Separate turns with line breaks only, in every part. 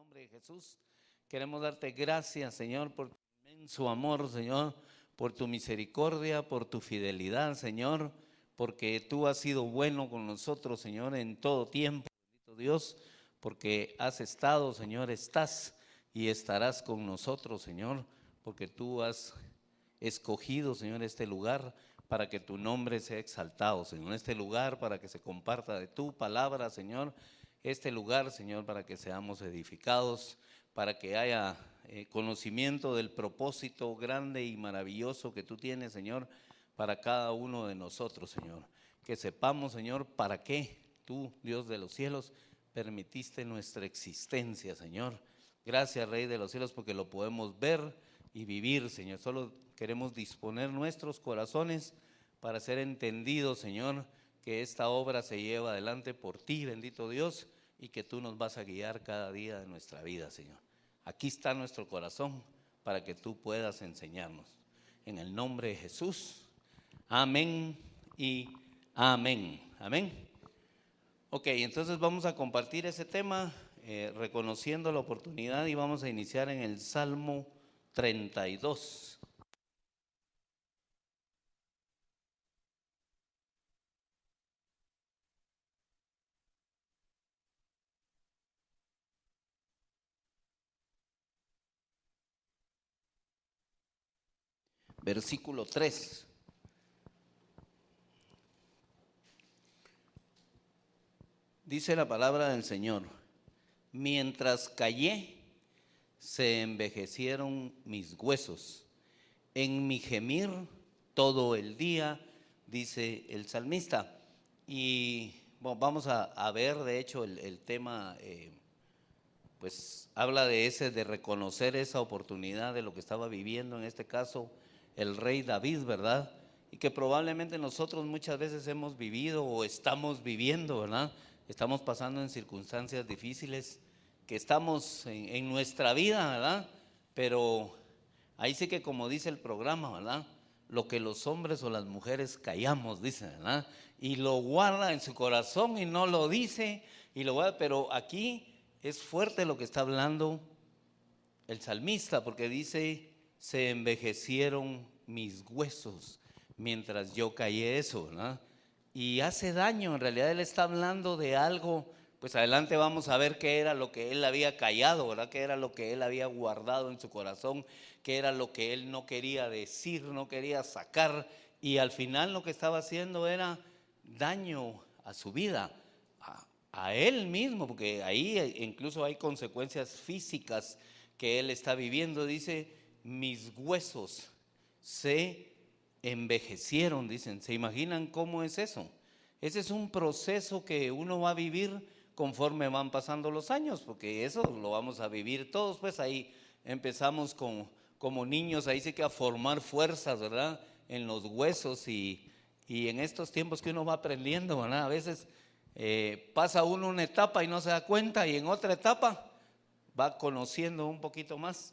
nombre de Jesús, queremos darte gracias, Señor, por tu inmenso amor, Señor, por tu misericordia, por tu fidelidad, Señor, porque tú has sido bueno con nosotros, Señor, en todo tiempo, bendito Dios, porque has estado, Señor, estás y estarás con nosotros, Señor, porque tú has escogido, Señor, este lugar para que tu nombre sea exaltado, Señor, este lugar para que se comparta de tu palabra, Señor, este lugar, Señor, para que seamos edificados, para que haya conocimiento del propósito grande y maravilloso que tú tienes, Señor, para cada uno de nosotros, Señor. Que sepamos, Señor, para qué tú, Dios de los cielos, permitiste nuestra existencia, Señor. Gracias, Rey de los cielos, porque lo podemos ver y vivir, Señor. Solo queremos disponer nuestros corazones para ser entendidos, Señor, que esta obra se lleva adelante por ti, bendito Dios, y que tú nos vas a guiar cada día de nuestra vida, Señor. Aquí está nuestro corazón para que tú puedas enseñarnos. En el nombre de Jesús, amén y amén. Amén. Ok, entonces vamos a compartir ese tema, reconociendo la oportunidad, y vamos a iniciar en el Salmo 32. Versículo 3. Dice la palabra del Señor: mientras callé, se envejecieron mis huesos, en mi gemir todo el día, dice el salmista. Y bueno, vamos a ver, de hecho, el tema, pues habla de reconocer esa oportunidad de lo que estaba viviendo, en este caso, el rey David, ¿verdad? Y que probablemente nosotros muchas veces hemos vivido o estamos viviendo, ¿verdad? Estamos pasando en circunstancias difíciles que estamos en nuestra vida, ¿verdad? Pero ahí sí que, como dice el programa, ¿verdad? Lo que los hombres o las mujeres callamos, dice, ¿verdad? Y lo guarda en su corazón y no lo dice, y lo guarda. Pero aquí es fuerte lo que está hablando el salmista, porque dice: se envejecieron mis huesos mientras yo callé eso, ¿verdad? Y hace daño. En realidad él está hablando de algo. Pues adelante vamos a ver qué era lo que él había callado, ¿verdad? Qué era lo que él había guardado en su corazón, qué era lo que él no quería decir, no quería sacar, y al final lo que estaba haciendo era daño a su vida, a él mismo, porque ahí incluso hay consecuencias físicas que él está viviendo. Dice: mis huesos se envejecieron, dicen. ¿Se imaginan cómo es eso? Ese es un proceso que uno va a vivir conforme van pasando los años, porque eso lo vamos a vivir todos. Pues ahí empezamos como niños, ahí sí que a formar fuerzas, ¿verdad? En los huesos, y en estos tiempos que uno va aprendiendo, ¿verdad? A veces pasa uno una etapa y no se da cuenta, y en otra etapa va conociendo un poquito más.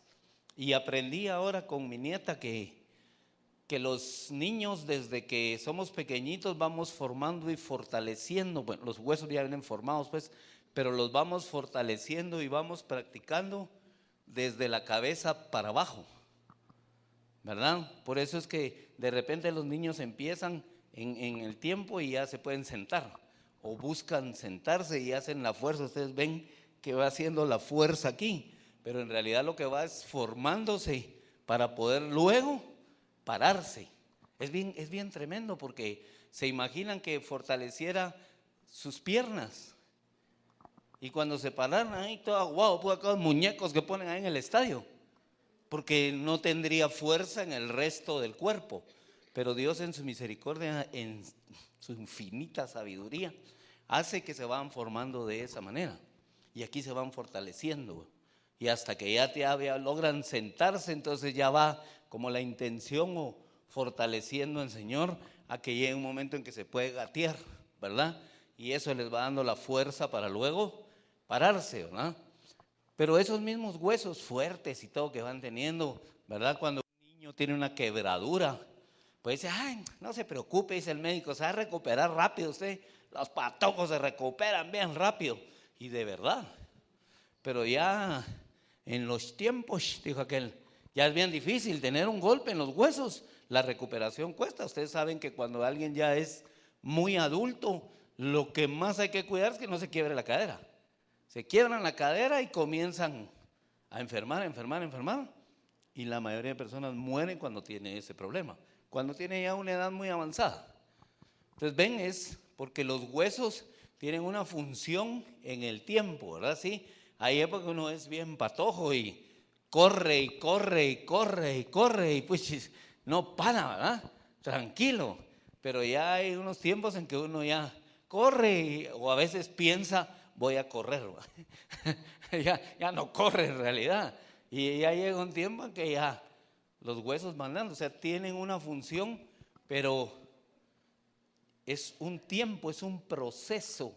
Y aprendí ahora con mi nieta que los niños, desde que somos pequeñitos, vamos formando y fortaleciendo. Bueno, los huesos ya vienen formados, pues, pero los vamos fortaleciendo y vamos practicando desde la cabeza para abajo, ¿verdad? Por eso es que de repente los niños empiezan en el tiempo y ya se pueden sentar, o buscan sentarse y hacen la fuerza. Ustedes ven que va haciendo la fuerza aquí, pero en realidad lo que va es formándose para poder luego pararse. Es bien tremendo, porque se imaginan que fortaleciera sus piernas, y cuando se pararan ahí todo aguado, pues aquellos muñecos que ponen ahí en el estadio, porque no tendría fuerza en el resto del cuerpo. Pero Dios, en su misericordia, en su infinita sabiduría, hace que se van formando de esa manera, y aquí se van fortaleciendo, y hasta que ya logran sentarse, entonces ya va como la intención, o fortaleciendo el Señor, a que llegue un momento en que se puede gatear, ¿verdad? Y eso les va dando la fuerza para luego pararse, ¿verdad? Pero esos mismos huesos fuertes y todo que van teniendo, ¿verdad? Cuando un niño tiene una quebradura, pues dice: ay, no se preocupe, dice el médico, se va a recuperar rápido usted, los patojos se recuperan bien rápido. Y de verdad, pero ya en los tiempos, dijo aquel, ya es bien difícil tener un golpe en los huesos. La recuperación cuesta. Ustedes saben que cuando alguien ya es muy adulto, lo que más hay que cuidar es que no se quiebre la cadera. Se quiebran la cadera y comienzan a enfermar. Y la mayoría de personas mueren cuando tiene ese problema, cuando tiene ya una edad muy avanzada. Entonces ven, es porque los huesos tienen una función en el tiempo, ¿verdad? Sí, hay épocas que uno es bien patojo y corre y pues no para, ¿verdad? Tranquilo. Pero ya hay unos tiempos en que uno ya corre o a veces piensa, voy a correr. ya no corre en realidad. Y ya llega un tiempo en que ya los huesos mandan, o sea, tienen una función, pero es un tiempo, es un proceso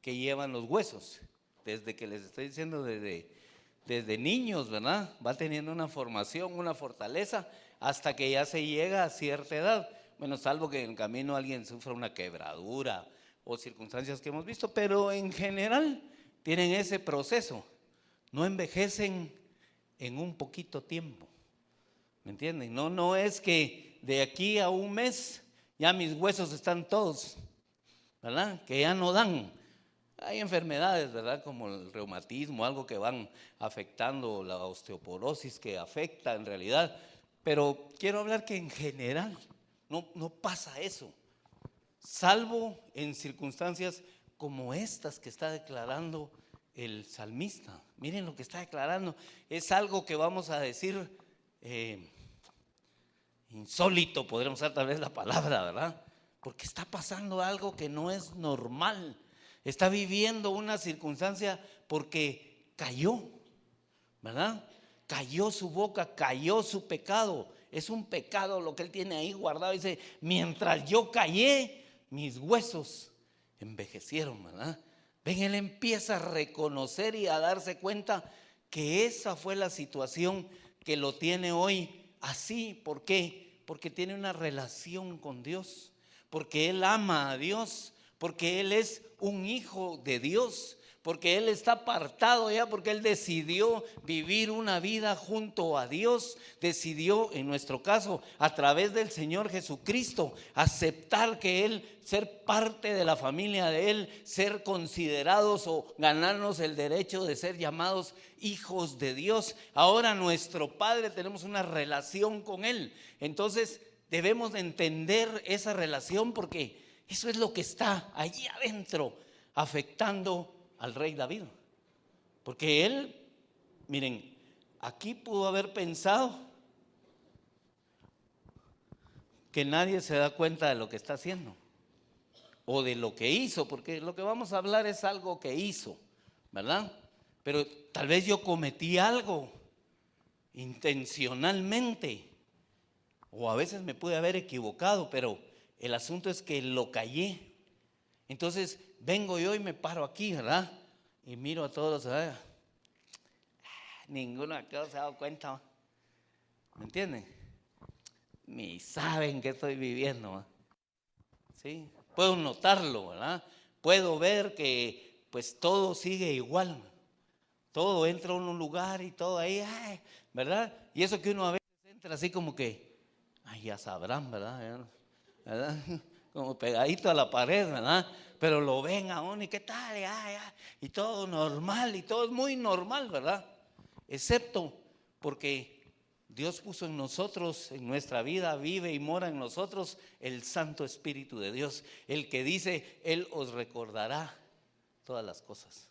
que llevan los huesos. Desde que les estoy diciendo, desde niños, ¿verdad? Va teniendo una formación, una fortaleza, hasta que ya se llega a cierta edad. Bueno, salvo que en el camino alguien sufra una quebradura o circunstancias que hemos visto, pero en general tienen ese proceso. No envejecen en un poquito tiempo. ¿Me entienden? No es que de aquí a un mes ya mis huesos están todos, ¿verdad? Que ya no dan. Hay enfermedades, ¿verdad? Como el reumatismo, algo que van afectando, la osteoporosis que afecta en realidad. Pero quiero hablar que en general no pasa eso, salvo en circunstancias como estas que está declarando el salmista. Miren lo que está declarando, es algo que vamos a decir insólito, podríamos usar tal vez la palabra, ¿verdad? Porque está pasando algo que no es normal. Está viviendo una circunstancia porque cayó, ¿verdad? Cayó su boca, cayó su pecado. Es un pecado lo que él tiene ahí guardado. Dice, mientras yo callé, mis huesos envejecieron, ¿verdad? Ven, él empieza a reconocer y a darse cuenta que esa fue la situación que lo tiene hoy así. ¿Por qué? Porque tiene una relación con Dios, porque él ama a Dios, porque él es un hijo de Dios, porque él está apartado ya, porque él decidió vivir una vida junto a Dios, decidió, en nuestro caso, a través del Señor Jesucristo, aceptar que él, ser parte de la familia de él, ser considerados o ganarnos el derecho de ser llamados hijos de Dios. Ahora nuestro Padre, tenemos una relación con él. Entonces debemos de entender esa relación, porque eso es lo que está allí adentro afectando al rey David. Porque él, miren, aquí pudo haber pensado que nadie se da cuenta de lo que está haciendo o de lo que hizo, porque lo que vamos a hablar es algo que hizo, ¿verdad? Pero tal vez yo cometí algo intencionalmente, o a veces me pude haber equivocado, pero el asunto es que lo callé. Entonces vengo yo y me paro aquí, ¿verdad? Y miro a todos, ¿verdad? Ninguno acá se ha dado cuenta, ¿me entienden? Ni saben qué estoy viviendo, ¿verdad? ¿Sí? Puedo notarlo, ¿verdad? Puedo ver que pues todo sigue igual. Todo entra en un lugar y todo ahí, ¿verdad? Y eso que uno a veces entra así como que, ya sabrán, ¿verdad? Como pegadito a la pared, ¿verdad? Pero lo ven a uno y qué tal, y todo normal, y todo es muy normal, ¿verdad? Excepto porque Dios puso en nosotros, en nuestra vida, vive y mora en nosotros el Santo Espíritu de Dios, el que dice, Él os recordará todas las cosas.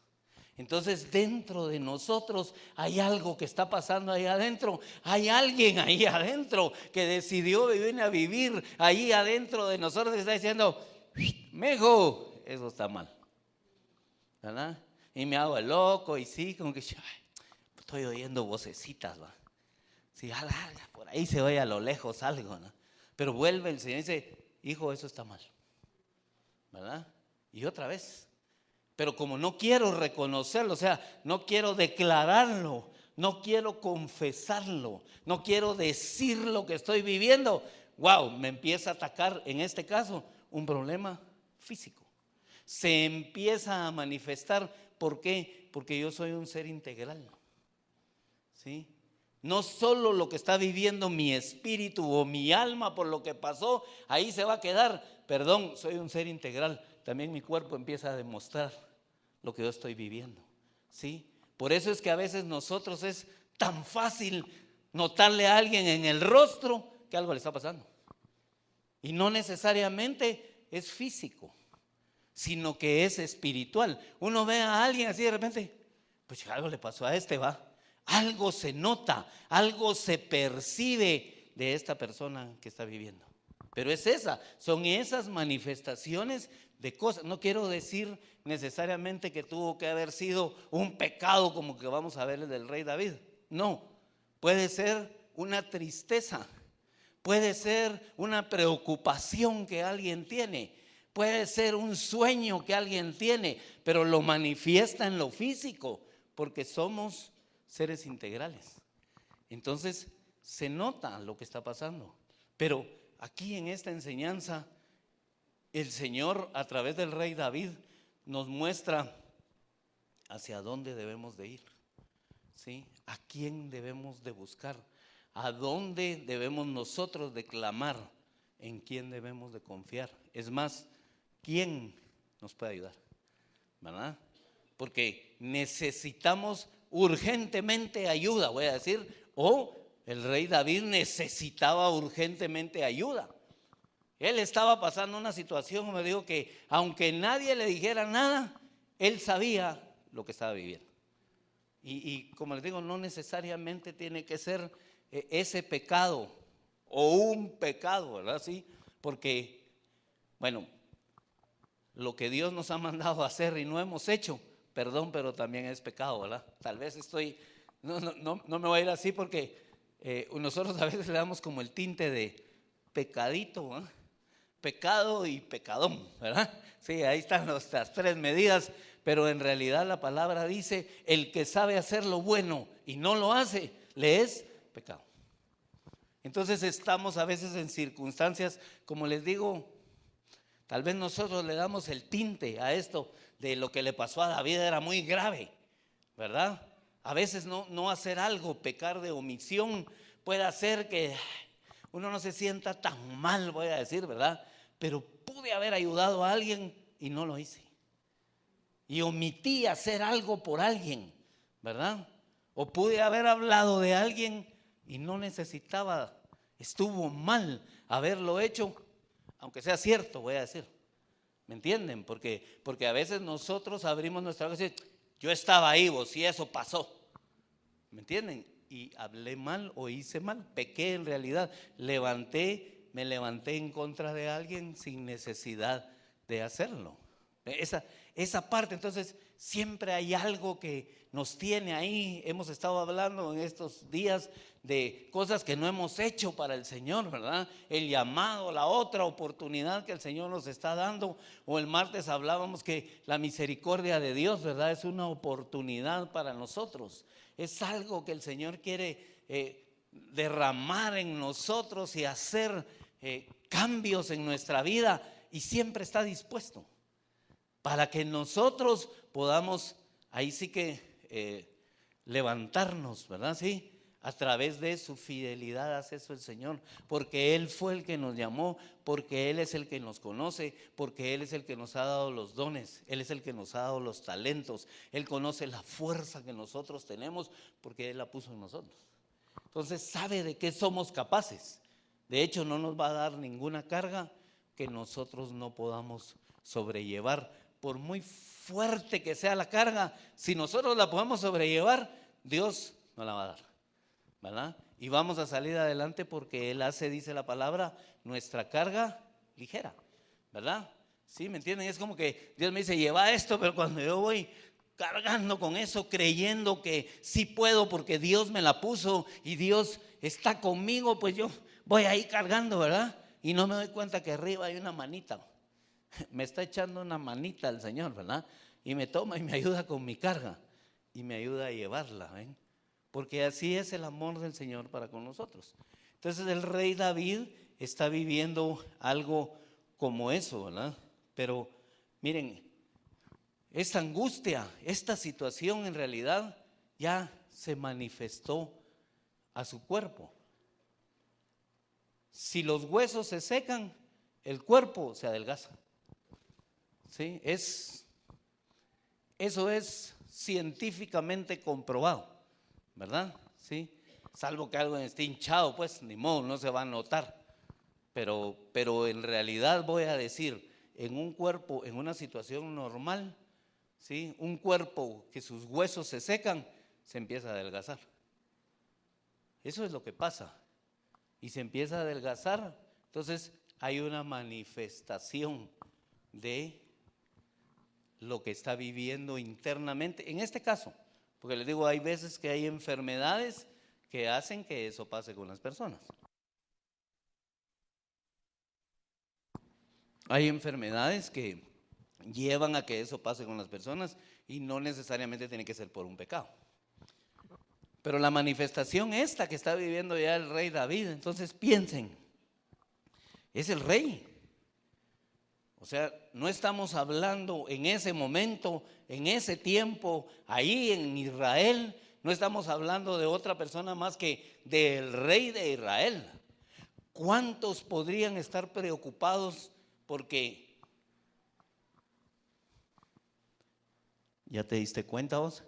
Entonces dentro de nosotros hay algo que está pasando ahí adentro. Hay alguien ahí adentro que decidió venir a vivir ahí adentro de nosotros, que está diciendo, mejo, eso está mal, ¿verdad? Y me hago el loco y sí, como que estoy oyendo vocecitas, ¿va? Sí, por ahí se oye a lo lejos algo, ¿no? Pero vuelve el Señor y dice, hijo, eso está mal, ¿verdad? Y otra vez. Pero como no quiero reconocerlo, o sea, no quiero declararlo, no quiero confesarlo, no quiero decir lo que estoy viviendo, me empieza a atacar, en este caso, un problema físico. Se empieza a manifestar ¿Por qué? Porque yo soy un ser integral, ¿sí? No solo lo que está viviendo mi espíritu o mi alma por lo que pasó, ahí se va a quedar. Perdón, soy un ser integral. También mi cuerpo empieza a demostrar lo que yo estoy viviendo, ¿sí? Por eso es que a veces nosotros es tan fácil notarle a alguien en el rostro que algo le está pasando. Y no necesariamente es físico, sino que es espiritual. Uno ve a alguien así de repente, pues algo le pasó a este, va. Algo se nota, algo se percibe de esta persona que está viviendo. Pero son esas manifestaciones de cosas. No quiero decir necesariamente que tuvo que haber sido un pecado como que vamos a ver el del rey David. No, puede ser una tristeza, puede ser una preocupación que alguien tiene, puede ser un sueño que alguien tiene, pero lo manifiesta en lo físico, porque somos seres integrales. Entonces se nota lo que está pasando. Pero aquí en esta enseñanza, el Señor a través del rey David nos muestra hacia dónde debemos de ir, ¿sí? A quién debemos de buscar, a dónde debemos nosotros de clamar, en quién debemos de confiar. Es más, ¿quién nos puede ayudar? ¿Verdad? Porque necesitamos urgentemente ayuda, voy a decir, o el rey David necesitaba urgentemente ayuda. Él estaba pasando una situación, me digo, que aunque nadie le dijera nada, él sabía lo que estaba viviendo. Y como les digo, no necesariamente tiene que ser ese pecado o un pecado, ¿verdad? Sí, porque, bueno, lo que Dios nos ha mandado a hacer y no hemos hecho, perdón, pero también es pecado, ¿verdad? Tal vez no me voy a ir así porque nosotros a veces le damos como el tinte de pecadito, ¿eh? Pecado y pecadón, ¿verdad? Sí, ahí están las tres medidas, pero en realidad la palabra dice, el que sabe hacer lo bueno y no lo hace, le es pecado. Entonces estamos a veces en circunstancias, como les digo, tal vez nosotros le damos el tinte a esto de lo que le pasó a David, era muy grave, ¿verdad? A veces no hacer algo, pecar de omisión, puede hacer que uno no se sienta tan mal, voy a decir, ¿verdad? Pero pude haber ayudado a alguien y no lo hice. Y omití hacer algo por alguien, ¿verdad? O pude haber hablado de alguien y no necesitaba, estuvo mal haberlo hecho, aunque sea cierto, voy a decir. ¿Me entienden? Porque a veces nosotros abrimos nuestra boca y decimos, yo estaba ahí, vos, y eso pasó. ¿Me entienden? Y hablé mal o hice mal, pequé en realidad, me levanté en contra de alguien sin necesidad de hacerlo. Esa parte, entonces, siempre hay algo que nos tiene ahí. Hemos estado hablando en estos días de cosas que no hemos hecho para el Señor, ¿verdad? El llamado, la otra oportunidad que el Señor nos está dando. O el martes hablábamos que la misericordia de Dios, ¿verdad? Es una oportunidad para nosotros. Es algo que el Señor quiere derramar en nosotros y hacer cambios en nuestra vida, y siempre está dispuesto para que nosotros podamos, ahí sí que levantarnos, ¿verdad? Sí, a través de su fidelidad hace eso el Señor, porque Él fue el que nos llamó, porque Él es el que nos conoce, porque Él es el que nos ha dado los dones, Él es el que nos ha dado los talentos, Él conoce la fuerza que nosotros tenemos, porque Él la puso en nosotros. Entonces sabe de qué somos capaces. De hecho, no nos va a dar ninguna carga que nosotros no podamos sobrellevar. Por muy fuerte que sea la carga, si nosotros la podemos sobrellevar, Dios nos la va a dar, ¿verdad? Y vamos a salir adelante porque Él hace, dice la palabra, nuestra carga ligera, ¿verdad? ¿Sí? ¿Me entienden? Es como que Dios me dice, lleva esto, pero cuando yo voy cargando con eso, creyendo que sí puedo porque Dios me la puso y Dios está conmigo, pues yo voy ahí cargando, ¿verdad? Y no me doy cuenta que arriba hay una manita. Me está echando una manita el Señor, ¿verdad? Y me toma y me ayuda con mi carga y me ayuda a llevarla, ¿ven? Porque así es el amor del Señor para con nosotros. Entonces el rey David está viviendo algo como eso, ¿verdad? Pero miren, esta angustia, esta situación en realidad ya se manifestó a su cuerpo. Si los huesos se secan, el cuerpo se adelgaza. ¿Sí? Eso es científicamente comprobado, ¿verdad? ¿Sí? Salvo que algo esté hinchado, pues ni modo, no se va a notar. Pero en realidad voy a decir, en un cuerpo, en una situación normal, ¿sí? Un cuerpo que sus huesos se secan, se empieza a adelgazar. Eso es lo que pasa. Y se empieza a adelgazar, entonces hay una manifestación de lo que está viviendo internamente. En este caso, porque les digo, hay veces que hay enfermedades que hacen que eso pase con las personas. Hay enfermedades que llevan a que eso pase con las personas y no necesariamente tiene que ser por un pecado. Pero la manifestación esta que está viviendo ya el rey David, entonces piensen, es el rey. O sea, no estamos hablando en ese momento, en ese tiempo, ahí en Israel, no estamos hablando de otra persona más que del rey de Israel. ¿Cuántos podrían estar preocupados porque ya te diste cuenta vos?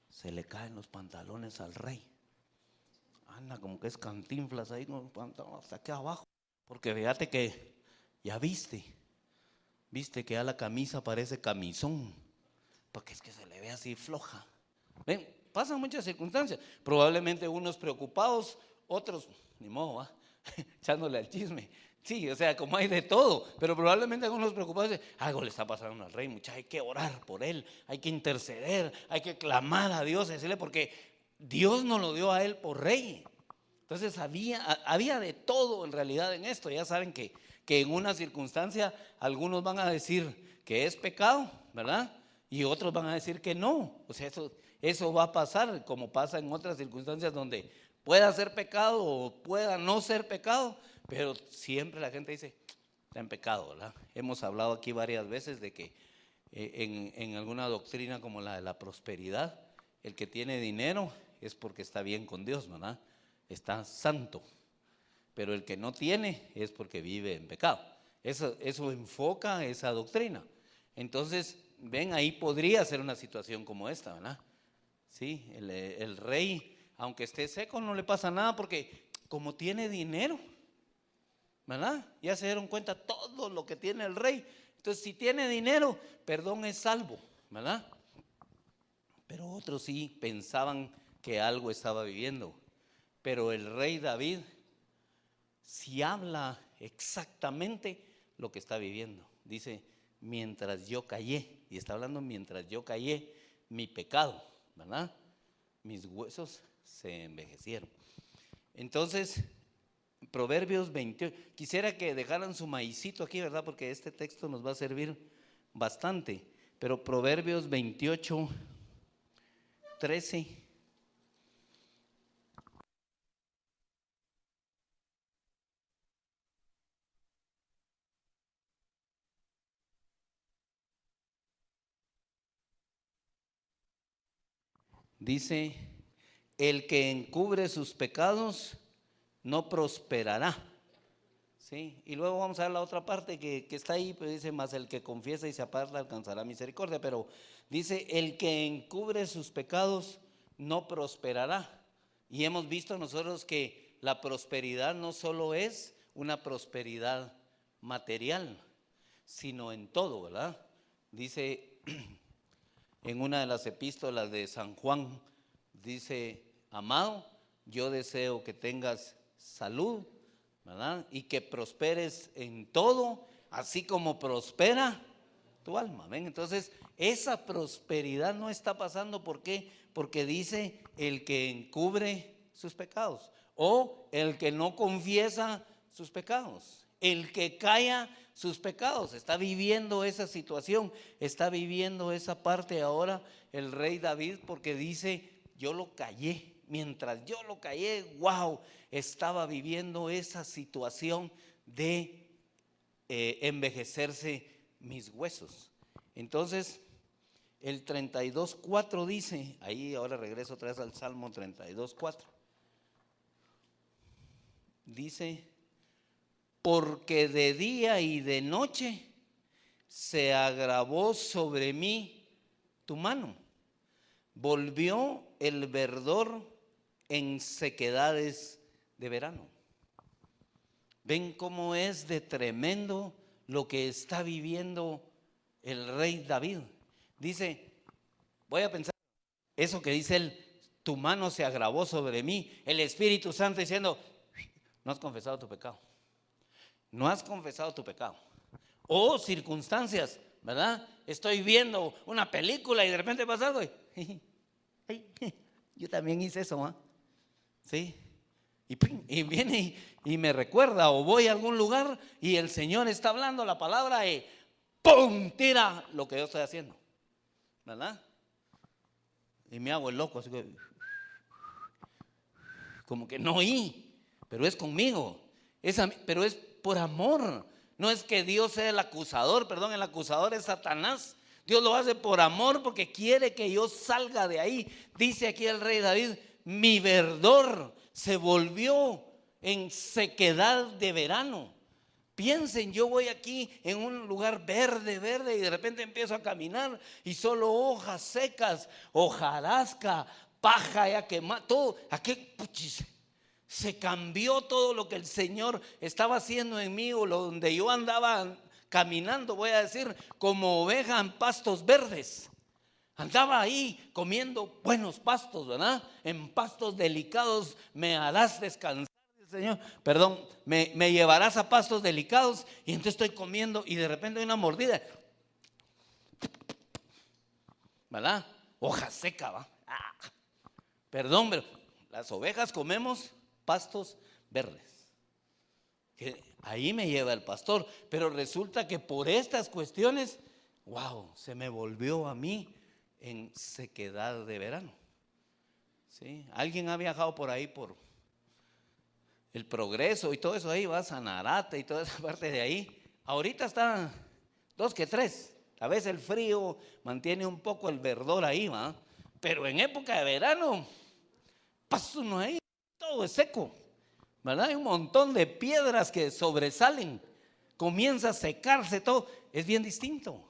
Se le caen los pantalones al rey. Anda como que es Cantinflas ahí con los pantalones hasta aquí abajo. Porque fíjate que ya viste que ya la camisa parece camisón. Porque es que se le ve así floja. Ven, pasan muchas circunstancias. Probablemente unos preocupados, otros, ni modo, ¿va? Echándole al chisme. Sí, o sea, como hay de todo, pero probablemente algunos preocupados dicen, algo le está pasando al rey, muchachos, hay que orar por él, hay que interceder, hay que clamar a Dios, decirle, porque Dios nos lo dio a él por rey. Entonces había de todo en realidad en esto. Ya saben que en una circunstancia algunos van a decir que es pecado, ¿verdad? Y otros van a decir que no. O sea, eso va a pasar, como pasa en otras circunstancias donde pueda ser pecado o pueda no ser pecado, pero siempre la gente dice, está en pecado, ¿verdad? Hemos hablado aquí varias veces de que en alguna doctrina como la de la prosperidad, el que tiene dinero es porque está bien con Dios, ¿verdad? Está santo. Pero el que no tiene es porque vive en pecado. Eso enfoca esa doctrina. Entonces, ven, ahí podría ser una situación como esta, ¿verdad? Sí, el rey, aunque esté seco, no le pasa nada porque como tiene dinero, ¿verdad? Ya se dieron cuenta todo lo que tiene el rey. Entonces, si tiene dinero, perdón, es salvo, ¿verdad? Pero otros sí pensaban que algo estaba viviendo. Pero el rey David sí habla exactamente lo que está viviendo. Dice, mientras yo callé, y está hablando mientras yo callé mi pecado, ¿verdad? Mis huesos se envejecieron. Entonces, Proverbios 28, quisiera que dejaran su maicito aquí, ¿verdad? Porque este texto nos va a servir bastante. Pero Proverbios 28, 13. Dice, el que encubre sus pecados no prosperará. ¿Sí? Y luego vamos a ver la otra parte que está ahí, pues dice, más el que confiesa y se aparta alcanzará misericordia. Pero dice, el que encubre sus pecados no prosperará. Y hemos visto nosotros que la prosperidad no solo es una prosperidad material, sino en todo, ¿verdad? Dice en una de las epístolas de San Juan, dice, amado, yo deseo que tengas salud, ¿verdad? Y que prosperes en todo, así como prospera tu alma. ¿Ven? Entonces, esa prosperidad no está pasando, ¿por qué? Porque dice el que encubre sus pecados o el que no confiesa sus pecados, el que calla sus pecados. Está viviendo esa situación, está viviendo esa parte ahora el rey David, porque dice, yo lo callé. Mientras yo lo callé, wow, estaba viviendo esa situación de envejecerse mis huesos. Entonces, El 32:4 dice, ahí ahora regreso otra vez al Salmo 32:4. Dice, porque de día y de noche se agravó sobre mí tu mano. Volvió el verdor en sequedades de verano. ¿Ven cómo es de tremendo lo que está viviendo el rey David? Dice, voy a pensar, eso que dice él, tu mano se agravó sobre mí, el Espíritu Santo diciendo, no has confesado tu pecado, no has confesado tu pecado. O circunstancias, ¿verdad? Estoy viendo una película y de repente pasa algo y yo también hice eso, ¿ah? ¿Sí? Y viene y me recuerda, o voy a algún lugar y el Señor está hablando la palabra y ¡pum! Tira lo que yo estoy haciendo, ¿verdad? Y me hago el loco, así que, como que no oí, pero es conmigo, pero es por amor. No es que Dios sea el acusador, perdón, el acusador es Satanás. Dios lo hace por amor porque quiere que yo salga de ahí. Dice aquí el rey David, mi verdor se volvió en sequedad de verano. Piensen, yo voy aquí en un lugar verde, verde, y de repente empiezo a caminar y solo hojas secas, hojarasca, paja ya quemada, todo. Aquí se cambió todo lo que el Señor estaba haciendo en mí, o donde yo andaba caminando, voy a decir, como oveja en pastos verdes. Andaba ahí comiendo buenos pastos, ¿verdad? En pastos delicados me harás descansar, Señor. Perdón, me llevarás a pastos delicados. Y entonces estoy comiendo y de repente hay una mordida, ¿verdad? Hoja seca, ¿va? Perdón, pero las ovejas comemos pastos verdes. Que ahí me lleva el pastor. Pero resulta que por estas cuestiones, wow, se me volvió a mí en sequedad de verano. ¿Sí? ¿Alguien ha viajado por ahí por el Progreso y todo eso ahí? Va Sanarate y toda esa parte de ahí. Ahorita está 2 que 3. A veces el frío mantiene un poco el verdor ahí, ¿va? Pero en época de verano, pasa uno ahí, todo es seco, ¿verdad? Hay un montón de piedras que sobresalen, comienza a secarse todo, es bien distinto.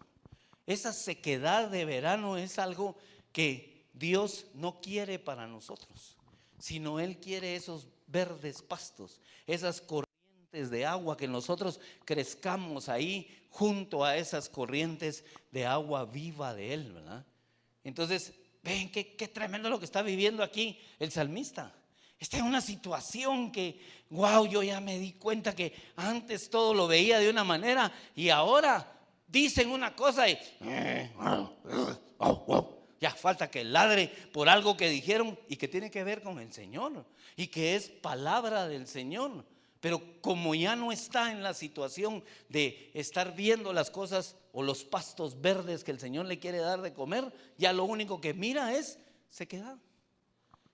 Esa sequedad de verano es algo que Dios no quiere para nosotros, sino Él quiere esos verdes pastos, esas corrientes de agua, que nosotros crezcamos ahí junto a esas corrientes de agua viva de Él, ¿verdad? Entonces, ven qué tremendo lo que está viviendo aquí el salmista. Está en una situación que, wow, yo ya me di cuenta que antes todo lo veía de una manera y ahora dicen una cosa y ya falta que ladre por algo que dijeron y que tiene que ver con el Señor y que es palabra del Señor. Pero como ya no está en la situación de estar viendo las cosas o los pastos verdes que el Señor le quiere dar de comer, ya lo único que mira es sequedad.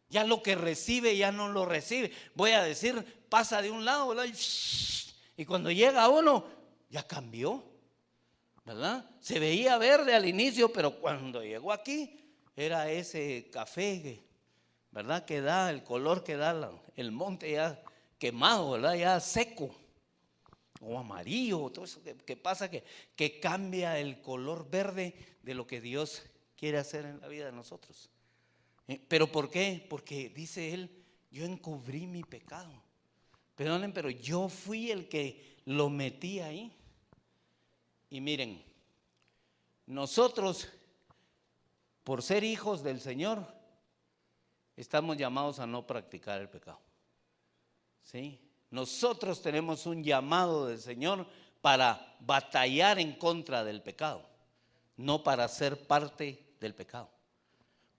Ya lo que recibe ya no lo recibe. Voy a decir, pasa de un lado, ¿verdad? Y cuando llega a uno, ya cambió, ¿verdad? Se veía verde al inicio, pero cuando llegó aquí, era ese café, ¿verdad? Que da el color que da el monte ya quemado, ¿verdad? Ya seco o amarillo, todo eso que pasa que cambia el color verde de lo que Dios quiere hacer en la vida de nosotros. ¿Pero por qué? Porque dice él, yo encubrí mi pecado. Perdonen, pero yo fui el que lo metí ahí. Y miren, nosotros, por ser hijos del Señor, estamos llamados a no practicar el pecado. ¿Sí? Nosotros tenemos un llamado del Señor para batallar en contra del pecado, no para ser parte del pecado.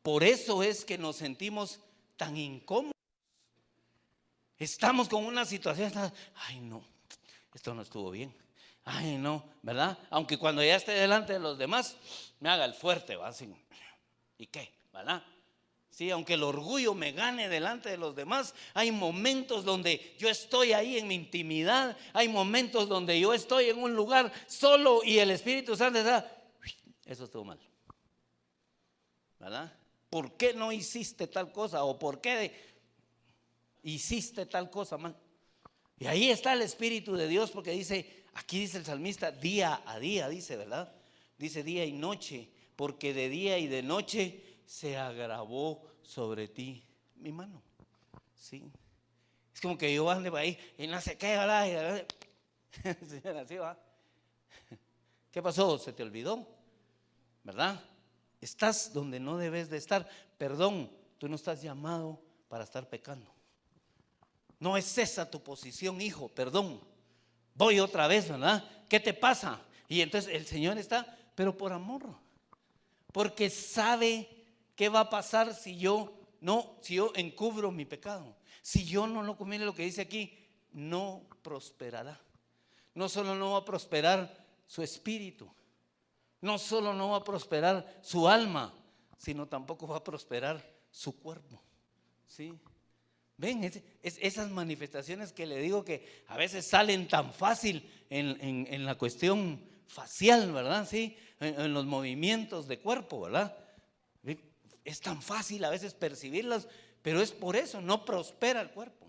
Por eso es que nos sentimos tan incómodos. Estamos con una situación, ay no, esto no estuvo bien. Ay no, ¿verdad? Aunque cuando ya esté delante de los demás, me haga el fuerte, ¿va? Así, ¿y qué? ¿Verdad? Sí, aunque el orgullo me gane delante de los demás, hay momentos donde yo estoy ahí en mi intimidad, hay momentos donde yo estoy en un lugar solo y el Espíritu Santo está, eso estuvo mal. ¿verdad? ¿Por qué no hiciste tal cosa? ¿O por qué hiciste tal cosa mal? Y ahí está el Espíritu de Dios, porque dice, aquí dice el salmista, día a día, dice, ¿verdad? Dice día y noche, porque de día y de noche se agravó sobre ti mi mano. Sí. Es como que yo ande por ahí y no sé qué, ¿verdad? Así va. ¿Qué pasó? ¿Se te olvidó? ¿Verdad? Estás donde no debes de estar. Perdón, tú no estás llamado para estar pecando. No es esa tu posición, hijo, perdón. Voy otra vez, ¿verdad? ¿Qué te pasa? Y entonces el Señor está, pero por amor. Porque sabe qué va a pasar si yo encubro mi pecado. Si yo no lo comienzo, lo que dice aquí, no prosperará. No solo no va a prosperar su espíritu, no solo no va a prosperar su alma, sino tampoco va a prosperar su cuerpo. ¿Sí? Ven, esas manifestaciones que le digo que a veces salen tan fácil en la cuestión facial, ¿verdad? Sí, en los movimientos de cuerpo, ¿verdad? Es tan fácil a veces percibirlas, pero es por eso, no prospera el cuerpo.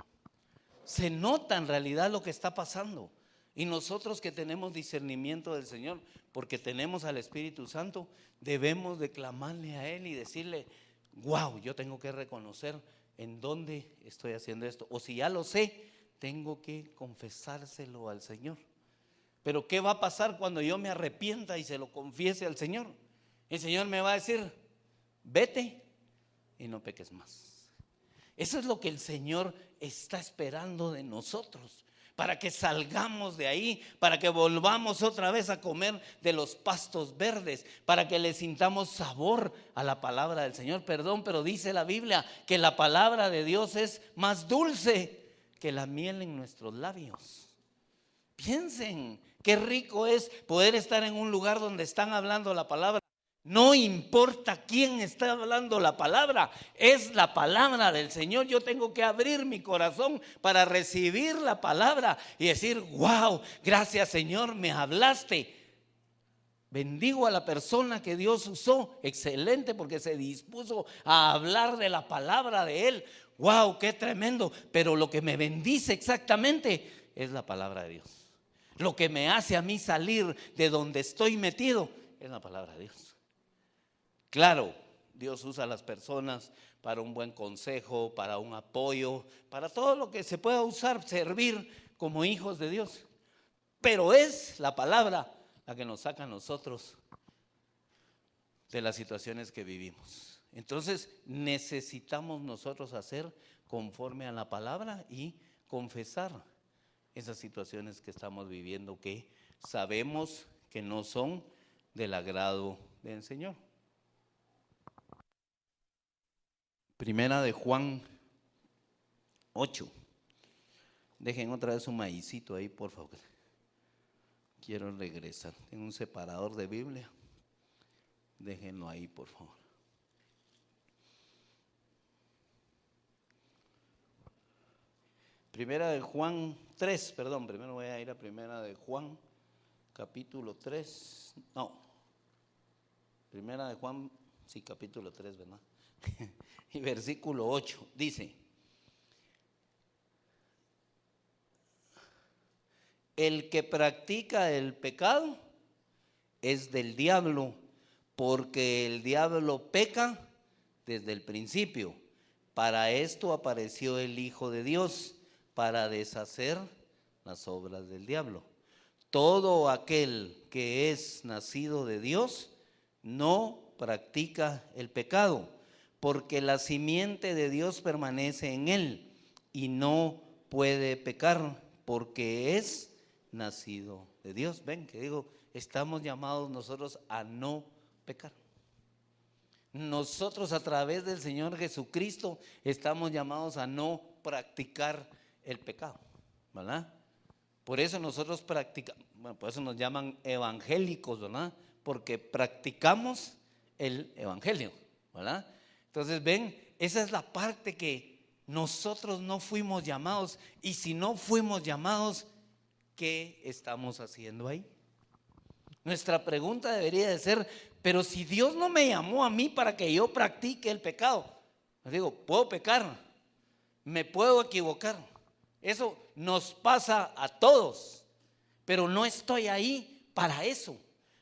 Se nota en realidad lo que está pasando. Y nosotros que tenemos discernimiento del Señor, porque tenemos al Espíritu Santo, debemos de clamarle a Él y decirle, wow, yo tengo que reconocer en dónde estoy haciendo esto. O si ya lo sé, tengo que confesárselo al Señor. Pero ¿qué va a pasar cuando yo me arrepienta y se lo confiese al Señor? El Señor me va a decir, vete y no peques más. Eso es lo que el Señor está esperando de nosotros, para que salgamos de ahí, para que volvamos otra vez a comer de los pastos verdes, para que le sintamos sabor a la palabra del Señor. Perdón, pero dice la Biblia que la palabra de Dios es más dulce que la miel en nuestros labios. Piensen, qué rico es poder estar en un lugar donde están hablando la palabra. No importa quién está hablando la palabra, es la palabra del Señor. Yo tengo que abrir mi corazón para recibir la palabra y decir, wow, gracias Señor, me hablaste. Bendigo a la persona que Dios usó, excelente, porque se dispuso a hablar de la palabra de Él. Wow, qué tremendo. Pero lo que me bendice exactamente es la palabra de Dios. Lo que me hace a mí salir de donde estoy metido es la palabra de Dios. Claro, Dios usa a las personas para un buen consejo, para un apoyo, para todo lo que se pueda usar, servir como hijos de Dios. Pero es la palabra la que nos saca a nosotros de las situaciones que vivimos. Entonces necesitamos nosotros hacer conforme a la palabra y confesar esas situaciones que estamos viviendo, que sabemos que no son del agrado del Señor. Primera de Juan 8. Dejen otra vez un maicito ahí, por favor. Quiero regresar. Tengo un separador de Biblia. Déjenlo ahí, por favor. Primera de Juan 3, perdón, primero voy a ir a Primera de Juan, capítulo 3. No, Primera de Juan, sí, capítulo 3, ¿verdad? Y versículo 8 dice: el que practica el pecado es del diablo, porque el diablo peca desde el principio. Para esto apareció el Hijo de Dios, para deshacer las obras del diablo. Todo aquel que es nacido de Dios no practica el pecado, porque la simiente de Dios permanece en él y no puede pecar, porque es nacido de Dios. Ven, que digo, estamos llamados nosotros a no pecar. Nosotros a través del Señor Jesucristo estamos llamados a no practicar el pecado, ¿verdad? Por eso nosotros practicamos, bueno, por eso nos llaman evangélicos, ¿verdad? Porque practicamos el evangelio, ¿verdad? Entonces ven, esa es la parte que nosotros no fuimos llamados, y si no fuimos llamados, ¿qué estamos haciendo ahí? Nuestra pregunta debería de ser: pero si Dios no me llamó a mí para que yo practique el pecado, les digo, puedo pecar, me puedo equivocar. Eso nos pasa a todos, pero no estoy ahí para eso.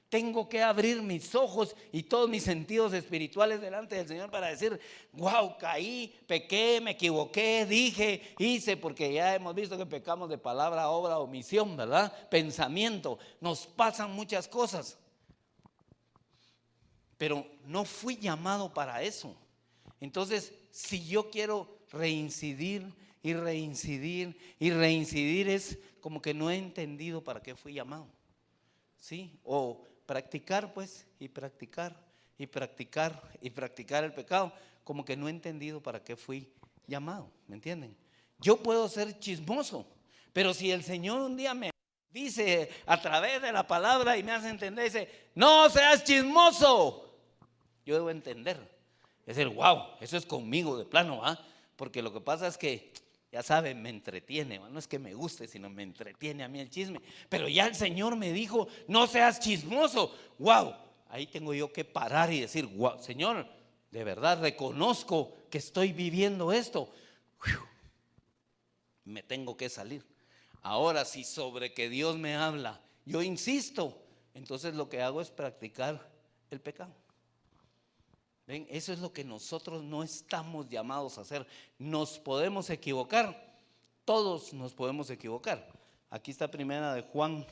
Tengo que abrir mis ojos y todos mis sentidos espirituales delante del Señor para decir, wow, caí, pequé, me equivoqué, dije, hice, porque ya hemos visto que pecamos de palabra, obra, omisión, ¿verdad? Pensamiento, nos pasan muchas cosas. Pero no fui llamado para eso. Entonces, si yo quiero reincidir y reincidir y reincidir, es como que no he entendido para qué fui llamado. ¿Sí? O practicar pues, y practicar y practicar y practicar el pecado, como que no he entendido para qué fui llamado, ¿me entienden? Yo puedo ser chismoso, pero si el Señor un día me dice a través de la palabra y me hace entender, dice, no seas chismoso, yo debo entender, es decir, wow, eso es conmigo de plano, ¿ah? Porque lo que pasa es que, ya saben, me entretiene, no es que me guste, sino me entretiene a mí el chisme. Pero ya el Señor me dijo, no seas chismoso. Wow, ahí tengo yo que parar y decir, wow, Señor, de verdad reconozco que estoy viviendo esto. Me tengo que salir. Ahora, si sobre que Dios me habla, yo insisto, entonces lo que hago es practicar el pecado. ¿Ven? Eso es lo que nosotros no estamos llamados a hacer. Nos podemos equivocar, todos nos podemos equivocar. Aquí está primera de Juan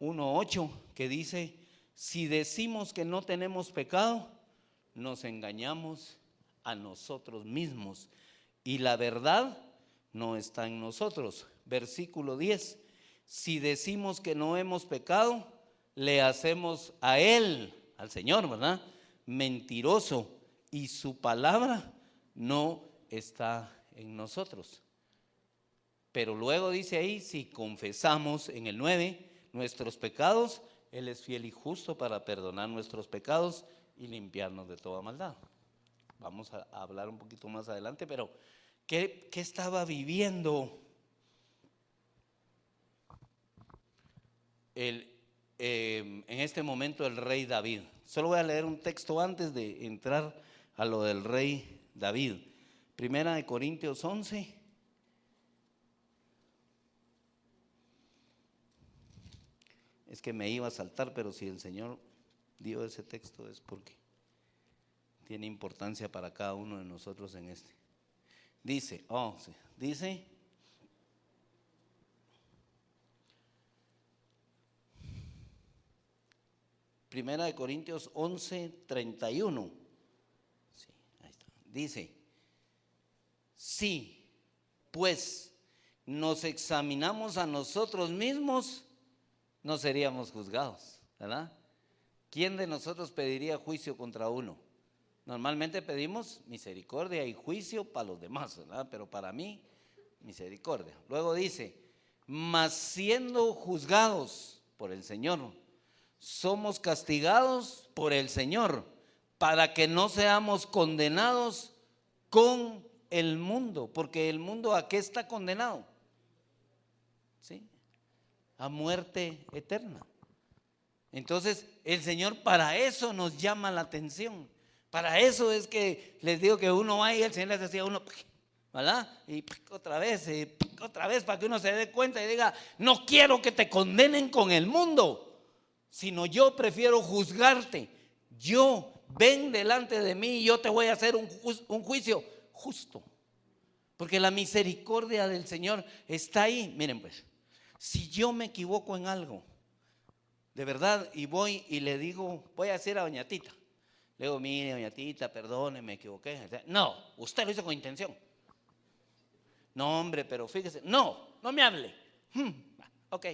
1:8 que dice, si decimos que no tenemos pecado, nos engañamos a nosotros mismos y la verdad no está en nosotros. Versículo 10, si decimos que no hemos pecado, le hacemos a Él, al Señor, ¿verdad?, mentiroso, y su palabra no está en nosotros. Pero luego dice ahí, si confesamos en el 9 nuestros pecados, Él es fiel y justo para perdonar nuestros pecados y limpiarnos de toda maldad. Vamos a hablar un poquito más adelante, pero ¿qué estaba viviendo en este momento el rey David? Solo voy a leer un texto antes de entrar a lo del rey David. Primera de Corintios 11. Es que me iba a saltar, pero si el Señor dio ese texto es porque tiene importancia para cada uno de nosotros en este. Dice, dice, Primera de Corintios 11:31. Sí, ahí está. Dice, sí, pues nos examinamos a nosotros mismos, no seríamos juzgados, ¿verdad? ¿Quién de nosotros pediría juicio contra uno? Normalmente pedimos misericordia y juicio para los demás, ¿verdad? Pero para mí, misericordia. Luego dice, mas siendo juzgados por el Señor, somos castigados por el Señor, para que no seamos condenados con el mundo. Porque el mundo, ¿a qué está condenado? ¿Sí? A muerte eterna. Entonces el Señor para eso nos llama la atención. Para eso es que les digo que uno va y el Señor les decía a uno, ¿verdad? Y otra vez, para que uno se dé cuenta y diga, no quiero que te condenen con el mundo, sino yo prefiero juzgarte. Yo, ven delante de mí y yo te voy a hacer un juicio justo. Porque la misericordia del Señor está ahí. Miren pues, si yo me equivoco en algo, de verdad, y voy y le digo, voy a decir a doña Tita, le digo, mire doña Tita, perdone, me equivoqué. No, usted lo hizo con intención. No hombre, pero fíjese, no me hable. Ok.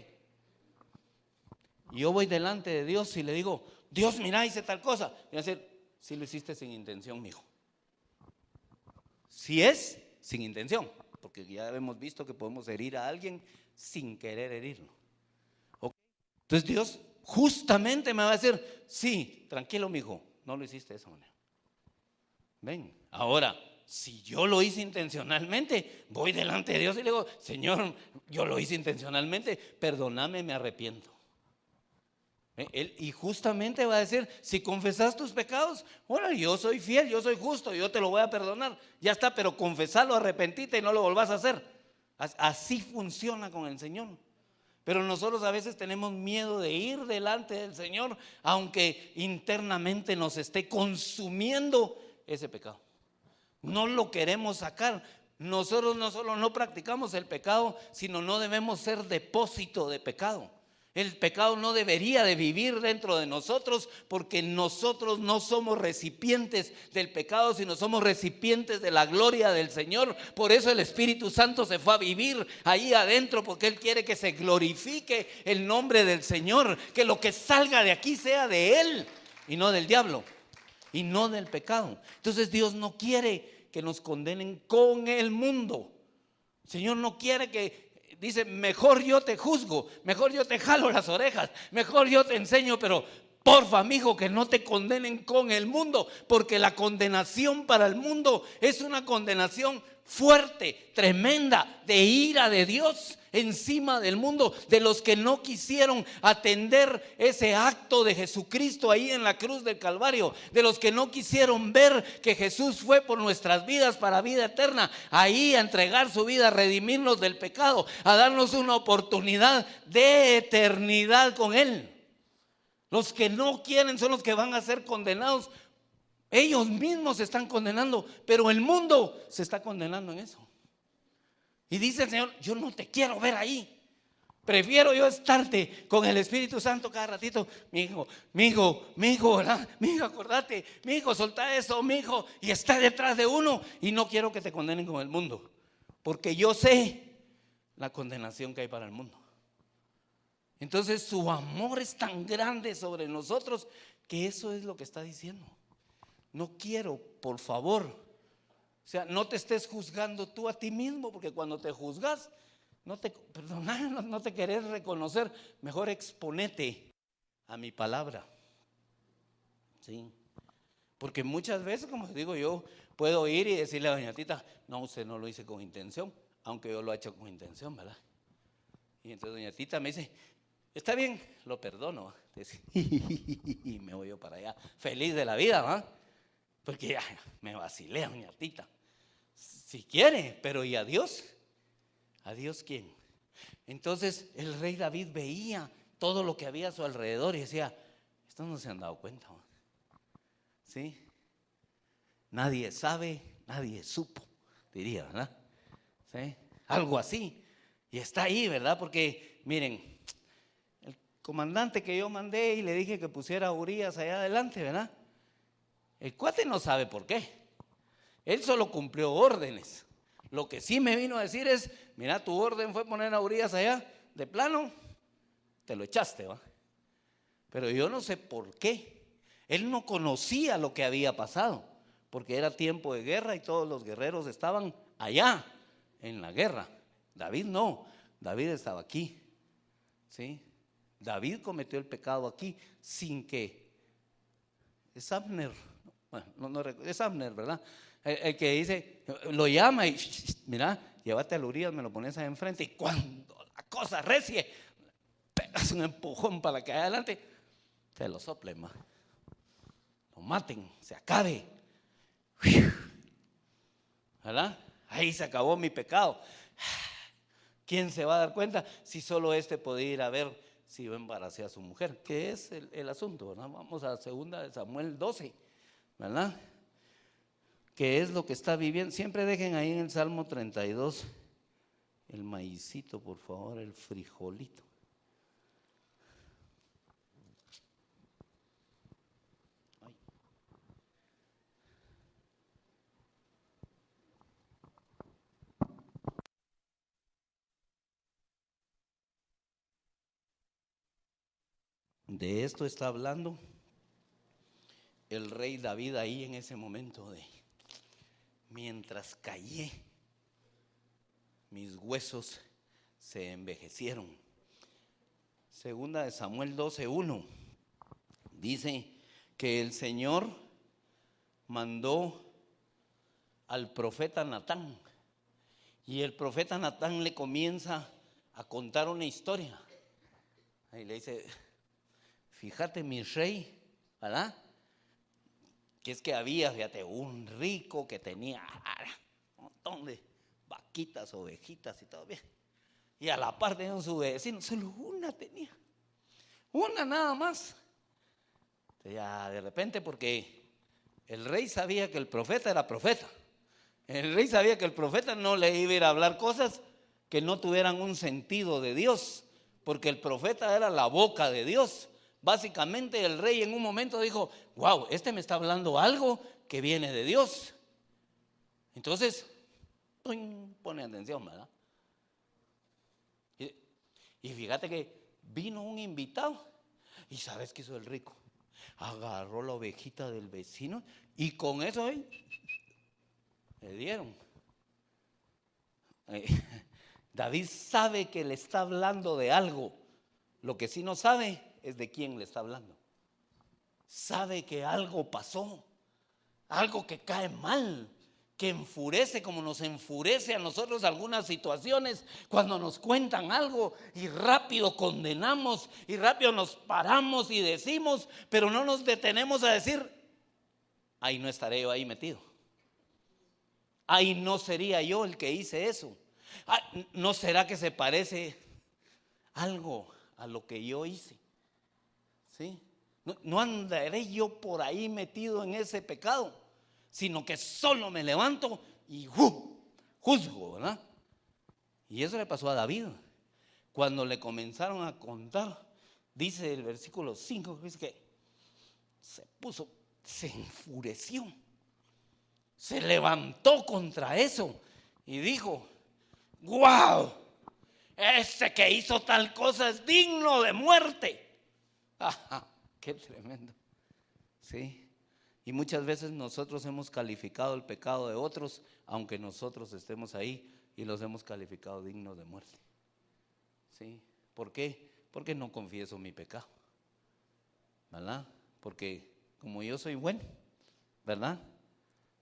Yo voy delante de Dios y le digo, Dios, mira, hice tal cosa. Y va a decir, sí lo hiciste sin intención, mijo. Si es sin intención, porque ya hemos visto que podemos herir a alguien sin querer herirlo. ¿Okay? Entonces Dios justamente me va a decir, sí, tranquilo, mijo, no lo hiciste de esa manera. Ven, ahora, si yo lo hice intencionalmente, voy delante de Dios y le digo, Señor, yo lo hice intencionalmente, perdóname, me arrepiento. Y justamente va a decir, si confesas tus pecados, bueno, yo soy fiel, yo soy justo, yo te lo voy a perdonar. Ya está, pero confesalo, arrepentite y no lo volvás a hacer. Así funciona con el Señor. Pero nosotros a veces tenemos miedo de ir delante del Señor, aunque internamente nos esté consumiendo ese pecado. No lo queremos sacar. Nosotros no solo no practicamos el pecado, sino no debemos ser depósito de pecado. El pecado no debería de vivir dentro de nosotros, porque nosotros no somos recipientes del pecado, sino somos recipientes de la gloria del Señor. Por eso el Espíritu Santo se fue a vivir ahí adentro, porque Él quiere que se glorifique el nombre del Señor, que lo que salga de aquí sea de Él y no del diablo y no del pecado. Entonces Dios no quiere que nos condenen con el mundo. El Señor no quiere que, dice, mejor yo te juzgo, mejor yo te jalo las orejas, mejor yo te enseño, pero porfa, amigo, que no te condenen con el mundo, porque la condenación para el mundo es una condenación fuerte, tremenda, de ira de Dios encima del mundo, de los que no quisieron atender ese acto de Jesucristo ahí en la cruz del Calvario, de los que no quisieron ver que Jesús fue por nuestras vidas para vida eterna, ahí a entregar su vida, a redimirnos del pecado, a darnos una oportunidad de eternidad con Él. Los que no quieren son los que van a ser condenados. Ellos mismos se están condenando, pero el mundo se está condenando en eso. Y dice el Señor, yo no te quiero ver ahí. Prefiero yo estarte con el Espíritu Santo cada ratito. Mi hijo, ¿verdad? Mi hijo, acordate, mi hijo, soltá eso, mi hijo. Y está detrás de uno. Y no quiero que te condenen con el mundo, porque yo sé la condenación que hay para el mundo. Entonces su amor es tan grande sobre nosotros, que eso es lo que está diciendo. No quiero, por favor, o sea, no te estés juzgando tú a ti mismo, porque cuando te juzgas, no te querés reconocer, mejor exponete a mi palabra. ¿Sí? Porque muchas veces, como digo yo, puedo ir y decirle a doña Tita, no, usted no lo hice con intención, aunque yo lo he hecho con intención, ¿verdad? Y entonces doña Tita me dice, está bien, lo perdono. Y me voy yo para allá, feliz de la vida, ¿va? Porque ya me vacilé, doña Tita. Si quiere, pero ¿y a Dios? ¿A Dios quién? Entonces el rey David veía todo lo que había a su alrededor y decía, estos no se han dado cuenta, ¿va? ¿Sí? Nadie sabe, nadie supo, diría, ¿verdad? ¿Sí? Algo así. Y está ahí, ¿verdad? Porque, miren, el comandante que yo mandé y le dije que pusiera a Urías allá adelante, ¿verdad? El cuate no sabe por qué. Él solo cumplió órdenes. Lo que sí me vino a decir es, mira, tu orden fue poner a Urías allá, de plano, te lo echaste, ¿va? Pero yo no sé por qué. Él no conocía lo que había pasado, porque era tiempo de guerra y todos los guerreros estaban allá en la guerra. David no, David estaba aquí, ¿sí? David cometió el pecado aquí sin que, es Abner, bueno, es Abner, ¿verdad? El que dice, lo llama y mira, llévate al Urías, me lo pones ahí enfrente, y cuando la cosa recie, pegas un empujón para que adelante, te lo soplen, ma, lo maten, se acabe, ¿verdad? Ahí se acabó mi pecado. ¿Quién se va a dar cuenta si solo este podía ir a ver si yo embaracé a su mujer? Que es el asunto, ¿verdad? Vamos a 2 de Samuel 12, ¿verdad? ¿Qué es lo que está viviendo? Siempre dejen ahí en el Salmo 32 el maicito, por favor, el frijolito. De esto está hablando el rey David ahí en ese momento de, mientras callé, mis huesos se envejecieron. 2 de Samuel 12:1 dice que el Señor mandó al profeta Natán, y el profeta Natán le comienza a contar una historia. Ahí le dice, fíjate mi rey, ¿verdad? Que es que había, fíjate, un rico que tenía un montón de vaquitas, ovejitas y todo bien. Y a la par tenía su vecino, solo una tenía, una nada más. Ya de repente, porque el rey sabía que el profeta era profeta. El rey sabía que el profeta no le iba a ir a hablar cosas que no tuvieran un sentido de Dios, porque el profeta era la boca de Dios. Básicamente el rey en un momento dijo, wow, este me está hablando algo que viene de Dios. Entonces, pone atención, ¿verdad? Y fíjate que vino un invitado y ¿sabes qué hizo el rico? Agarró la ovejita del vecino y con eso le dieron. David sabe que le está hablando de algo. Lo que sí no sabe es de quién le está hablando. Sabe que algo pasó, algo que cae mal, que enfurece como nos enfurece a nosotros algunas situaciones cuando nos cuentan algo y rápido condenamos y rápido nos paramos y decimos, pero no nos detenemos a decir, ahí no estaré yo ahí metido. Ahí no sería yo el que hice eso. ¿No será que se parece algo a lo que yo hice? ¿Sí? No andaré yo por ahí metido en ese pecado, sino que solo me levanto y juzgo, ¿verdad? Y eso le pasó a David. Cuando le comenzaron a contar, dice el versículo 5, que se enfureció, se levantó contra eso y dijo, ¡wow! Ese que hizo tal cosa es digno de muerte. ¡Ajá! ¡Qué tremendo! Sí. Y muchas veces nosotros hemos calificado el pecado de otros, aunque nosotros estemos ahí y los hemos calificado dignos de muerte. ¿Sí? ¿Por qué? Porque no confieso mi pecado, ¿verdad? Porque como yo soy bueno, ¿verdad?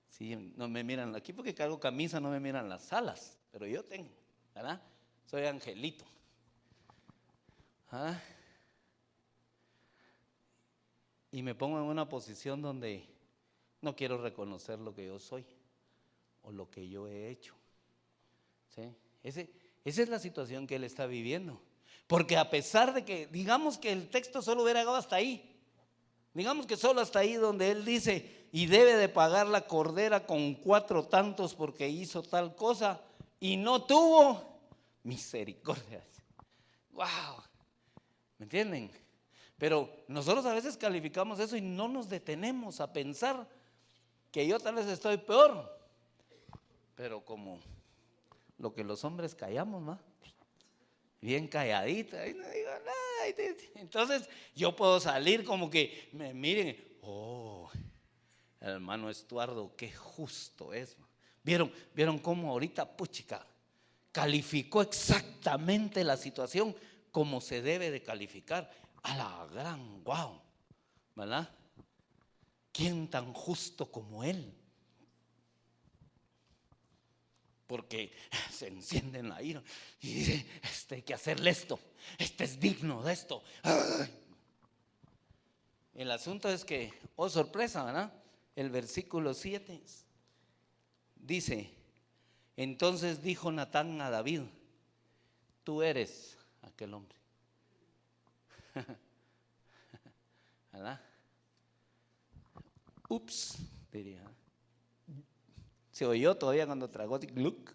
Sí, no me miran aquí porque cargo camisa, no me miran las alas, pero yo tengo, ¿verdad? Soy angelito. ¿Ah? Y me pongo en una posición donde no quiero reconocer lo que yo soy o lo que yo he hecho. ¿Sí? Esa es la situación que él está viviendo. Porque a pesar de que, digamos que el texto solo hubiera llegado hasta ahí, digamos que solo hasta ahí donde él dice, y debe de pagar la cordera con 4 tantos porque hizo tal cosa y no tuvo misericordia. ¡Wow! ¿Me entienden? Pero nosotros a veces calificamos eso y no nos detenemos a pensar que yo tal vez estoy peor. Pero como lo que los hombres callamos, ¿no? Bien calladita, y no digo nada. Entonces yo puedo salir como que me miren, oh, el hermano Estuardo, qué justo es. ¿Vieron cómo ahorita, puchica, calificó exactamente la situación como se debe de calificar? A la gran guau, ¿verdad? ¿Quién tan justo como él? Porque se enciende en la ira y dice, hay que hacerle esto, es digno de esto. ¡Ay! El asunto es que, oh sorpresa, ¿verdad? El versículo 7 dice, entonces dijo Natán a David, tú eres aquel hombre. ¿Verdad? Ups, diría. Se oyó todavía cuando tragó Gluck,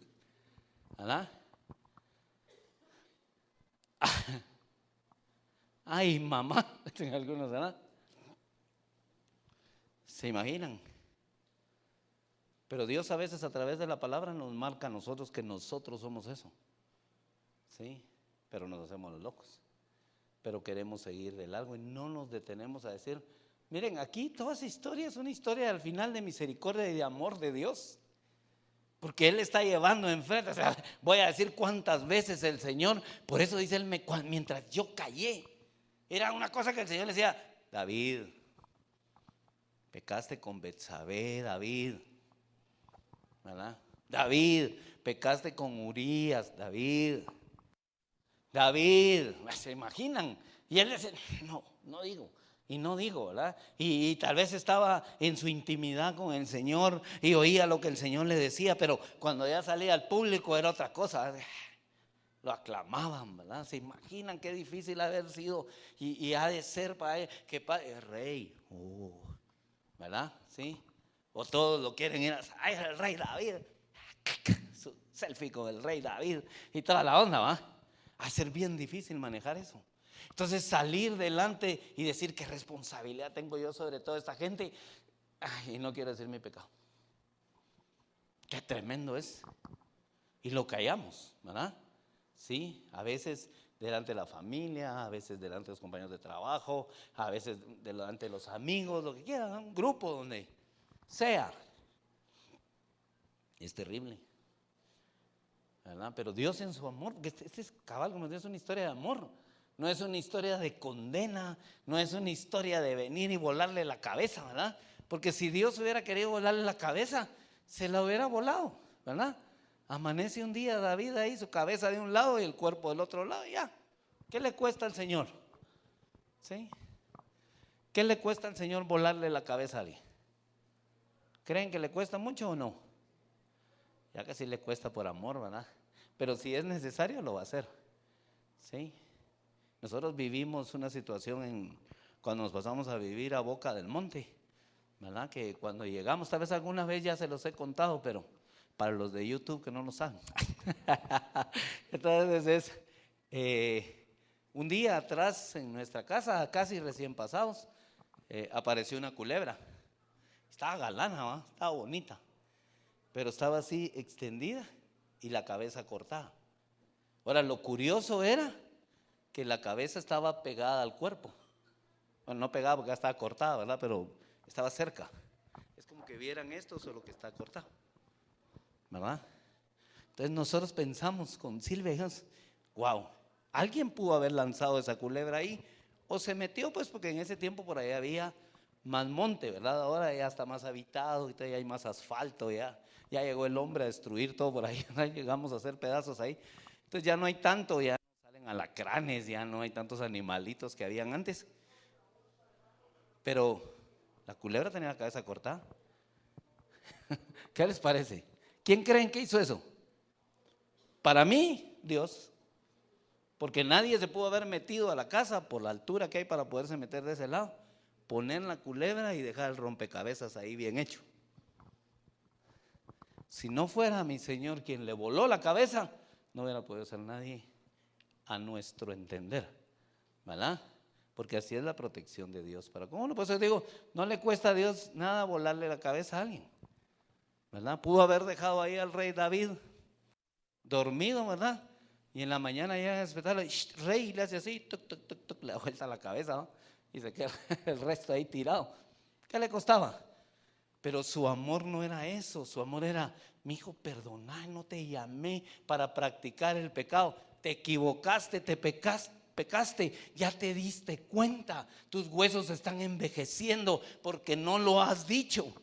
¿verdad? Ay, mamá, en algunos, ¿verdad? ¿Se imaginan? Pero Dios a veces a través de la palabra nos marca a nosotros que nosotros somos eso. ¿Sí? Pero nos hacemos los locos. Pero queremos seguir de largo y no nos detenemos a decir, miren, aquí toda esa historia es una historia al final de misericordia y de amor de Dios. Porque Él está llevando enfrente. O sea, voy a decir cuántas veces el Señor, por eso dice Él, mientras yo callé, era una cosa que el Señor le decía, David, pecaste con Betsabé, David, ¿verdad? David, pecaste con Urías, David, ¿se imaginan? Y él dice, no, no digo. Y no digo, ¿verdad? Y tal vez estaba en su intimidad con el Señor y oía lo que el Señor le decía, pero cuando ya salía al público era otra cosa. Lo aclamaban, ¿verdad? Se imaginan qué difícil haber sido y ha de ser para él, que el rey, ¿verdad? ¿Sí? O todos lo quieren ir a, ¡ay, el rey David! Su selfie con el rey David y toda la onda, ¿va? Va a ser bien difícil manejar eso. Entonces salir delante y decir qué responsabilidad tengo yo sobre toda esta gente. Ay, y no quiero decir mi pecado. Qué tremendo es. Y lo callamos, ¿verdad? Sí, a veces delante de la familia, a veces delante de los compañeros de trabajo, a veces delante de los amigos, lo que quieran, un grupo donde sea. Es terrible, ¿verdad? Pero Dios en su amor, porque este es cabal, como Dios, es una historia de amor. No es una historia de condena, no es una historia de venir y volarle la cabeza, ¿verdad? Porque si Dios hubiera querido volarle la cabeza, se la hubiera volado, ¿verdad? Amanece un día David ahí, su cabeza de un lado y el cuerpo del otro lado, ya. ¿Qué le cuesta al Señor? ¿Sí? ¿Qué le cuesta al Señor volarle la cabeza a alguien? ¿Creen que le cuesta mucho o no? Ya que sí le cuesta por amor, ¿verdad? Pero si es necesario lo va a hacer. ¿Sí? Nosotros vivimos una situación cuando nos pasamos a vivir a Boca del Monte, ¿verdad? Que cuando llegamos, tal vez alguna vez ya se los he contado, pero para los de YouTube que no lo saben. Entonces un día atrás en nuestra casa, casi recién pasados, apareció una culebra. Estaba galana, ¿va? Estaba bonita, pero estaba así extendida y la cabeza cortada. Ahora, lo curioso era que la cabeza estaba pegada al cuerpo. Bueno, no pegada porque ya estaba cortada, ¿verdad? Pero estaba cerca. Es como que vieran esto, solo que está cortado, ¿verdad? Entonces nosotros pensamos con Silvia, wow, alguien pudo haber lanzado esa culebra ahí, o se metió, pues, porque en ese tiempo por ahí había más monte, ¿verdad? Ahora ya está más habitado, ya hay más asfalto, ya llegó el hombre a destruir todo por ahí, ya llegamos a hacer pedazos ahí. Entonces ya no hay tanto, ya no salen alacranes, ya no hay tantos animalitos que habían antes. Pero la culebra tenía la cabeza cortada. ¿Qué les parece? ¿Quién creen que hizo eso? Para mí, Dios. Porque nadie se pudo haber metido a la casa por la altura que hay para poderse meter de ese lado. Poner la culebra y dejar el rompecabezas ahí bien hecho. Si no fuera mi Señor quien le voló la cabeza, no hubiera podido ser nadie a nuestro entender, ¿verdad? Porque así es la protección de Dios para con uno. Por eso digo, no le cuesta a Dios nada volarle la cabeza a alguien, ¿verdad? Pudo haber dejado ahí al rey David dormido, ¿verdad? Y en la mañana ya despertarlo, rey, le hace así, tuc, tuc, tuc, tuc, le da vuelta la cabeza, ¿no? Y se queda el resto ahí tirado. ¿Qué le costaba? Pero su amor no era eso, su amor era, mi hijo, perdona, no te llamé para practicar el pecado, te equivocaste, pecaste, ya te diste cuenta, tus huesos están envejeciendo porque no lo has dicho.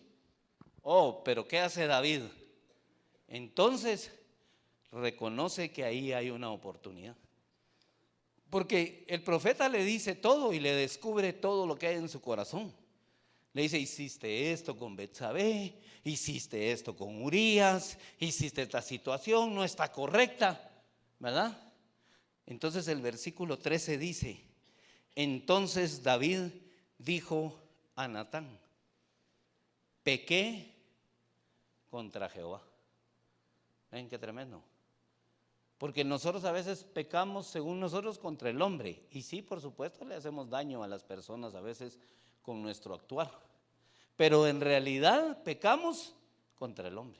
Oh, pero ¿qué hace David? Entonces reconoce que ahí hay una oportunidad. Porque el profeta le dice todo y le descubre todo lo que hay en su corazón. Le dice, hiciste esto con Betsabé, hiciste esto con Urías, hiciste esta situación, no está correcta, ¿verdad? Entonces el versículo 13 dice, entonces David dijo a Natán, pequé contra Jehová. ¿Ven qué tremendo? Porque nosotros a veces pecamos según nosotros contra el hombre. Y sí, por supuesto, le hacemos daño a las personas a veces con nuestro actuar. Pero en realidad pecamos contra el hombre.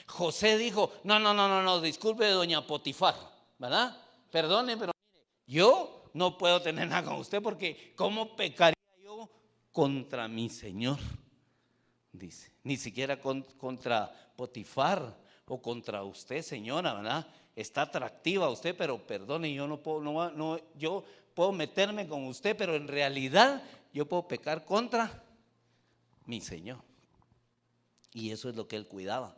José dijo, no, disculpe doña Potifar, ¿verdad? Perdone, pero mire, yo no puedo tener nada con usted porque ¿cómo pecaría yo contra mi Señor? Dice, ni siquiera contra Potifar o contra usted, señora, ¿verdad? Está atractiva usted, pero perdone, yo no puedo, yo puedo meterme con usted, pero en realidad yo puedo pecar contra mi Señor. Y eso es lo que él cuidaba.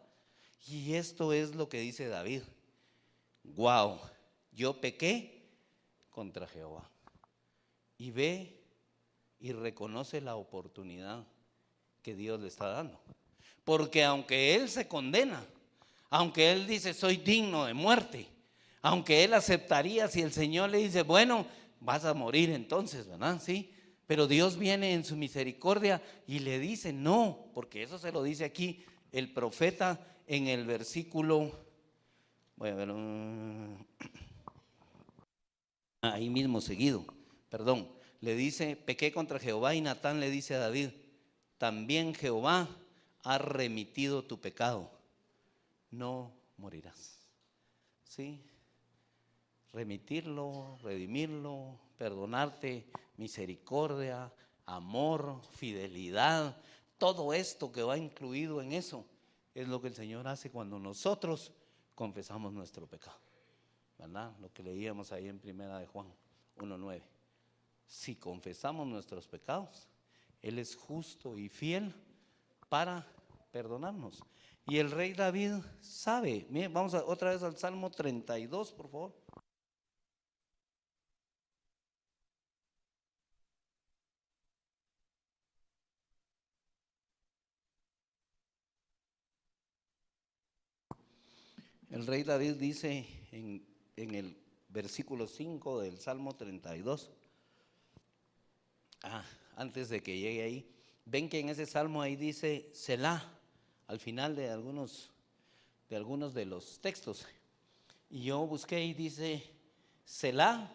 Y esto es lo que dice David. Wow, yo pequé contra Jehová. Y ve y reconoce la oportunidad que Dios le está dando. Porque aunque él se condena, aunque él dice soy digno de muerte, aunque él aceptaría si el Señor le dice, bueno, vas a morir entonces, ¿verdad? Sí, pero Dios viene en su misericordia y le dice no, porque eso se lo dice aquí el profeta en el versículo, voy a ver, ahí mismo seguido, perdón, le dice, pequé contra Jehová, y Natán le dice a David, también Jehová ha remitido tu pecado, no morirás. ¿Sí? Remitirlo, redimirlo, perdonarte, misericordia, amor, fidelidad, todo esto que va incluido en eso es lo que el Señor hace cuando nosotros confesamos nuestro pecado, ¿verdad? Lo que leíamos ahí en Primera de Juan 1:9. Si confesamos nuestros pecados, Él es justo y fiel para perdonarnos. Y el rey David sabe. Miren, vamos otra vez al Salmo 32, por favor. El rey David dice en el versículo 5 del Salmo 32. Antes de que llegue ahí, ven que en ese salmo ahí dice Selah al final de algunos de los textos. Y yo busqué y dice Selah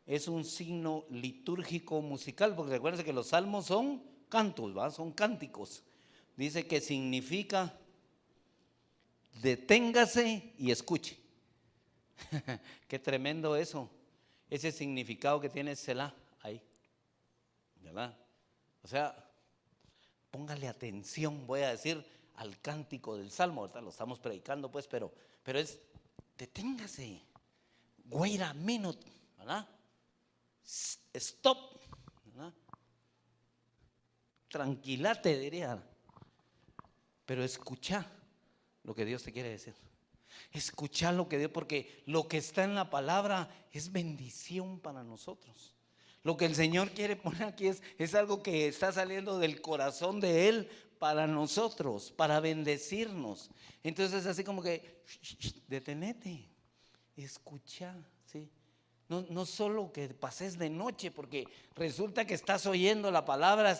es un signo litúrgico musical, porque recuerden que los salmos son cantos, ¿va? Son cánticos. Dice que significa deténgase y escuche. Qué tremendo eso, ese significado que tiene Selah ahí, ¿verdad? O sea, póngale atención, voy a decir, al cántico del Salmo, ¿verdad? Lo estamos predicando pues, pero es, deténgase, wait a minute, ¿verdad? Stop, ¿verdad? Tranquilate, diría, pero escucha lo que Dios te quiere decir. Escuchar lo que Dios, porque lo que está en la palabra es bendición para nosotros. Lo que el Señor quiere poner aquí es algo que está saliendo del corazón de Él para nosotros, para bendecirnos. Entonces así como que, detenete, escucha, ¿sí? No solo que pases de noche, porque resulta que estás oyendo la palabra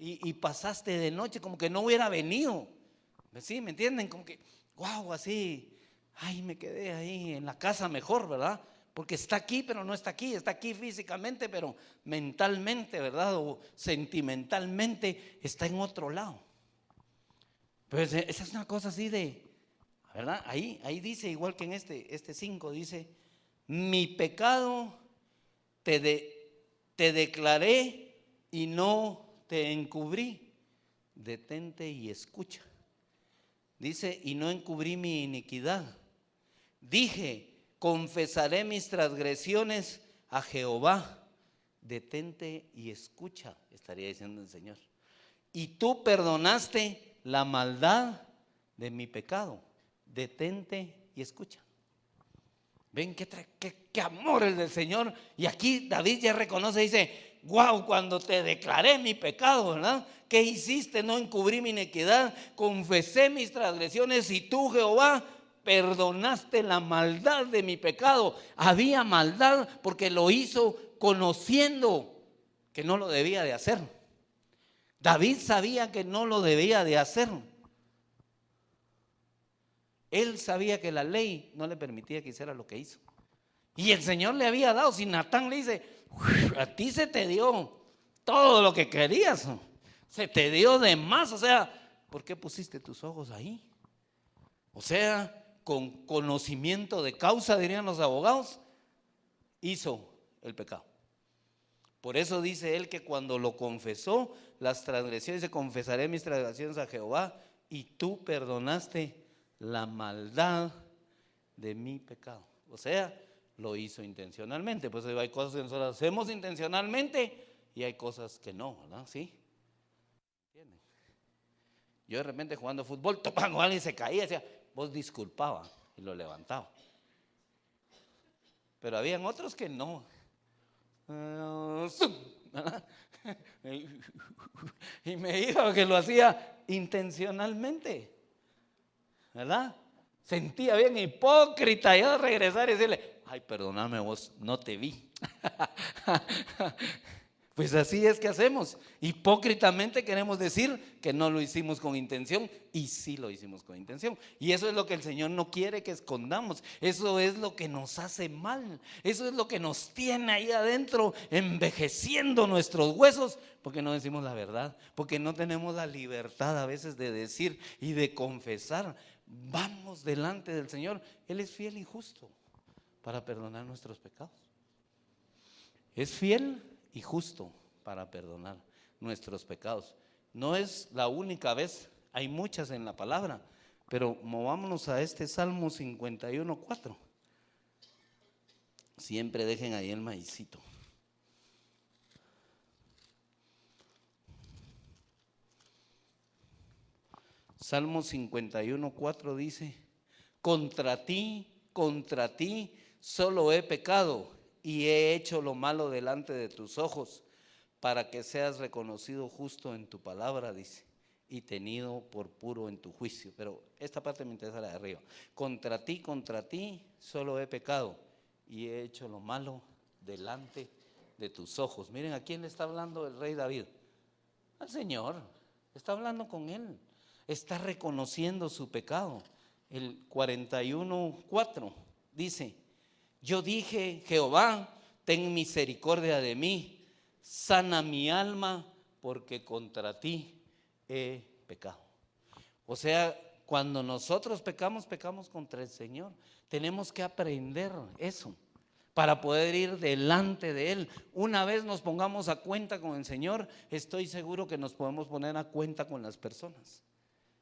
y pasaste de noche como que no hubiera venido. ¿Sí? ¿Me entienden? Como que, wow, así, ay, me quedé ahí en la casa mejor, ¿verdad? Porque está aquí, pero no está aquí físicamente, pero mentalmente, ¿verdad? O sentimentalmente está en otro lado. Pues esa es una cosa así de, ¿verdad? Ahí dice, igual que en este 5, dice, mi pecado te declaré y no te encubrí, detente y escucha. Dice, y no encubrí mi iniquidad. Dije, confesaré mis transgresiones a Jehová. Detente y escucha, estaría diciendo el Señor. Y tú perdonaste la maldad de mi pecado. Detente y escucha. Ven qué amor el del Señor. Y aquí David ya reconoce, dice, wow, cuando te declaré mi pecado, ¿verdad? ¿Qué hiciste? No encubrí mi iniquidad, confesé mis transgresiones y tú, Jehová, perdonaste la maldad de mi pecado. Había maldad porque lo hizo conociendo que no lo debía de hacer. David sabía que no lo debía de hacer. Él sabía que la ley no le permitía que hiciera lo que hizo. Y el Señor le había dado, si Natán le dice, a ti se te dio todo lo que querías, se te dio de más, o sea, ¿por qué pusiste tus ojos ahí? O sea, con conocimiento de causa, dirían los abogados, hizo el pecado. Por eso dice él que cuando lo confesó, las transgresiones, dice, confesaré mis transgresiones a Jehová y tú perdonaste la maldad de mi pecado. O sea, lo hizo intencionalmente. Pues hay cosas que nosotros hacemos intencionalmente y hay cosas que no, ¿verdad? ¿Sí? ¿Entienden? Yo de repente jugando fútbol, topando a alguien y se caía, decía, vos disculpaba y lo levantaba. Pero habían otros que no. ¿Verdad? Y me dijo que lo hacía intencionalmente, ¿verdad? Sentía bien hipócrita yo regresar y decirle, ay, perdóname vos, no te vi. Pues así es que hacemos. Hipócritamente queremos decir que no lo hicimos con intención y sí lo hicimos con intención. Y eso es lo que el Señor no quiere que escondamos. Eso es lo que nos hace mal. Eso es lo que nos tiene ahí adentro envejeciendo nuestros huesos, porque no decimos la verdad, porque no tenemos la libertad a veces de decir y de confesar. Vamos delante del Señor. Él es fiel y justo para perdonar nuestros pecados. Es fiel y justo para perdonar nuestros pecados. No es la única vez, hay muchas en la palabra, pero movámonos a este Salmo 51:4. Siempre dejen ahí el maicito. Salmo 51:4 dice: contra ti solo he pecado y he hecho lo malo delante de tus ojos, para que seas reconocido justo en tu palabra, dice, y tenido por puro en tu juicio. Pero esta parte me interesa, la de arriba. Contra ti solo he pecado y he hecho lo malo delante de tus ojos. Miren, ¿a quién le está hablando el rey David? Al Señor. Está hablando con él. Está reconociendo su pecado. El 41:4 dice: yo dije, Jehová, ten misericordia de mí, sana mi alma, porque contra ti he pecado. O sea, cuando nosotros pecamos, pecamos contra el Señor. Tenemos que aprender eso para poder ir delante de Él. Una vez nos pongamos a cuenta con el Señor, estoy seguro que nos podemos poner a cuenta con las personas.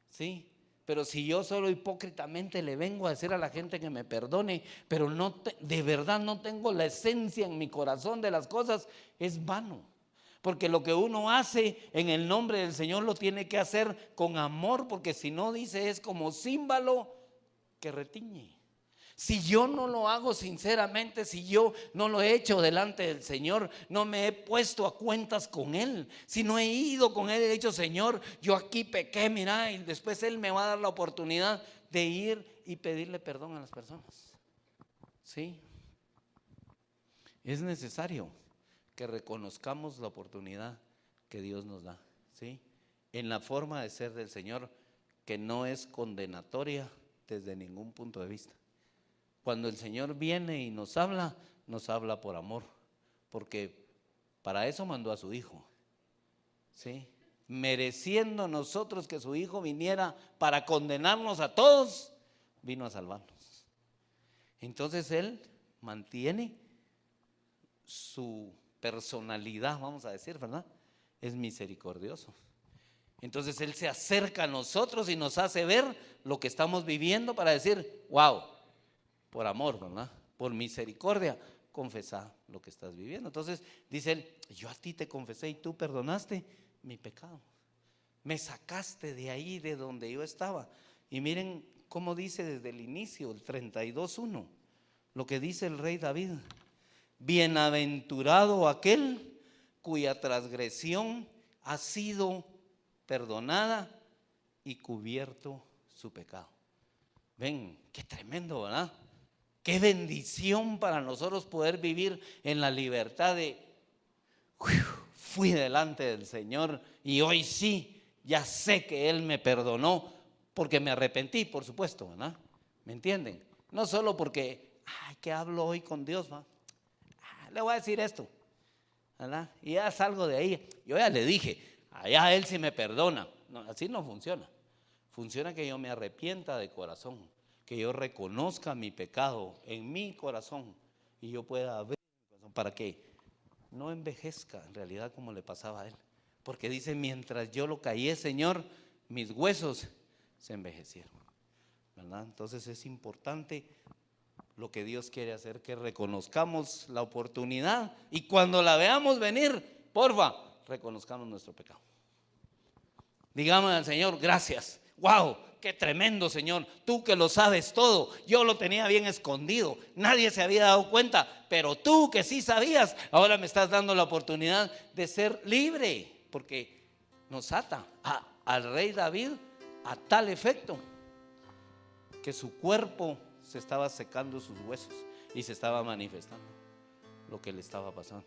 ¿Sí? Pero si yo solo hipócritamente le vengo a decir a la gente que me perdone, pero de verdad no tengo la esencia en mi corazón de las cosas, es vano. Porque lo que uno hace en el nombre del Señor lo tiene que hacer con amor, porque si no, dice, es como címbalo que retiñe. Si yo no lo hago sinceramente, si yo no lo he hecho delante del Señor, no me he puesto a cuentas con Él, si no he ido con Él y he dicho, Señor, yo aquí pequé, mira, y después Él me va a dar la oportunidad de ir y pedirle perdón a las personas. ¿Sí? Es necesario que reconozcamos la oportunidad que Dios nos da, ¿sí? En la forma de ser del Señor, que no es condenatoria desde ningún punto de vista. Cuando el Señor viene y nos habla por amor, porque para eso mandó a su Hijo, ¿sí? Mereciendo nosotros que su Hijo viniera para condenarnos a todos, vino a salvarnos. Entonces Él mantiene su personalidad, vamos a decir, ¿verdad? Es misericordioso. Entonces Él se acerca a nosotros y nos hace ver lo que estamos viviendo para decir, wow, por amor, ¿verdad? Por misericordia, confesá lo que estás viviendo. Entonces dice Él, yo a ti te confesé y tú perdonaste mi pecado. Me sacaste de ahí, de donde yo estaba. Y miren cómo dice desde el inicio, el 32:1, lo que dice el rey David: bienaventurado aquel cuya transgresión ha sido perdonada y cubierto su pecado. Ven, qué tremendo, ¿verdad? Qué bendición para nosotros poder vivir en la libertad de, fui delante del Señor y hoy sí, ya sé que Él me perdonó porque me arrepentí, por supuesto, ¿verdad? ¿Me entienden? No solo porque, ¿qué hablo hoy con Dios, va? Le voy a decir esto, ¿verdad? Y ya salgo de ahí. Yo ya le dije, allá Él sí me perdona. No, así no funciona. Funciona que yo me arrepienta de corazón, que yo reconozca mi pecado en mi corazón y yo pueda ver para que no envejezca en realidad como le pasaba a él. Porque dice, mientras yo lo callé, Señor, mis huesos se envejecieron, ¿verdad? Entonces es importante lo que Dios quiere hacer, que reconozcamos la oportunidad y cuando la veamos venir, porfa, reconozcamos nuestro pecado. Digamos al Señor, gracias. Wow, qué tremendo, Señor, tú que lo sabes todo. Yo lo tenía bien escondido, nadie se había dado cuenta, pero tú que sí sabías, ahora me estás dando la oportunidad de ser libre, porque nos ata al rey David a tal efecto que su cuerpo se estaba secando, sus huesos, y se estaba manifestando lo que le estaba pasando.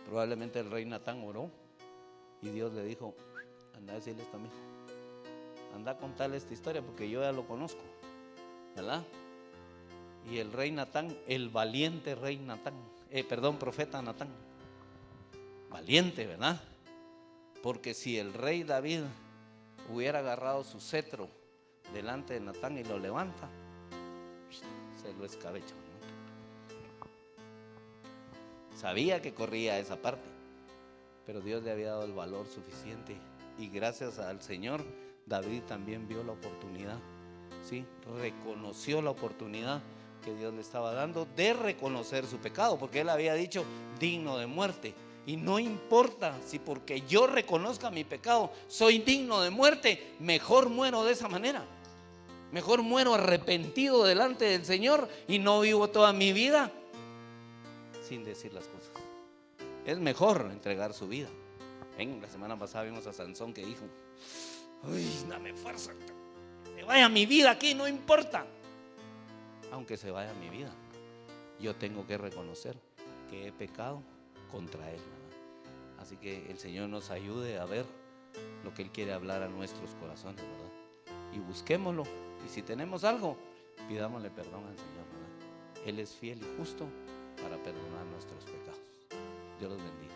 Probablemente el rey Natán oró y Dios le dijo: anda a decirle esto a mi hijo, anda a contarle esta historia porque yo ya lo conozco, ¿verdad? Y el rey Natán, el valiente rey Natán, profeta Natán, valiente, ¿verdad? Porque si el rey David hubiera agarrado su cetro delante de Natán y lo levanta, se lo escabecha, ¿no? Sabía que corría esa parte, pero Dios le había dado el valor suficiente, y gracias al Señor David también vio la oportunidad, ¿sí? Reconoció la oportunidad que Dios le estaba dando de reconocer su pecado, porque él había dicho digno de muerte. Y no importa si porque yo reconozca mi pecado soy digno de muerte, mejor muero de esa manera. Mejor muero arrepentido delante del Señor y no vivo toda mi vida sin decir las cosas. Es mejor entregar su vida. La semana pasada vimos a Sansón que dijo: uy, dame fuerza, se vaya mi vida aquí, no importa. Aunque se vaya mi vida, yo tengo que reconocer que he pecado contra Él, ¿verdad? Así que el Señor nos ayude a ver lo que Él quiere hablar a nuestros corazones, ¿verdad? Y busquémoslo. Y si tenemos algo, pidámosle perdón al Señor, ¿verdad? Él es fiel y justo para perdonar nuestros pecados. Dios los bendiga.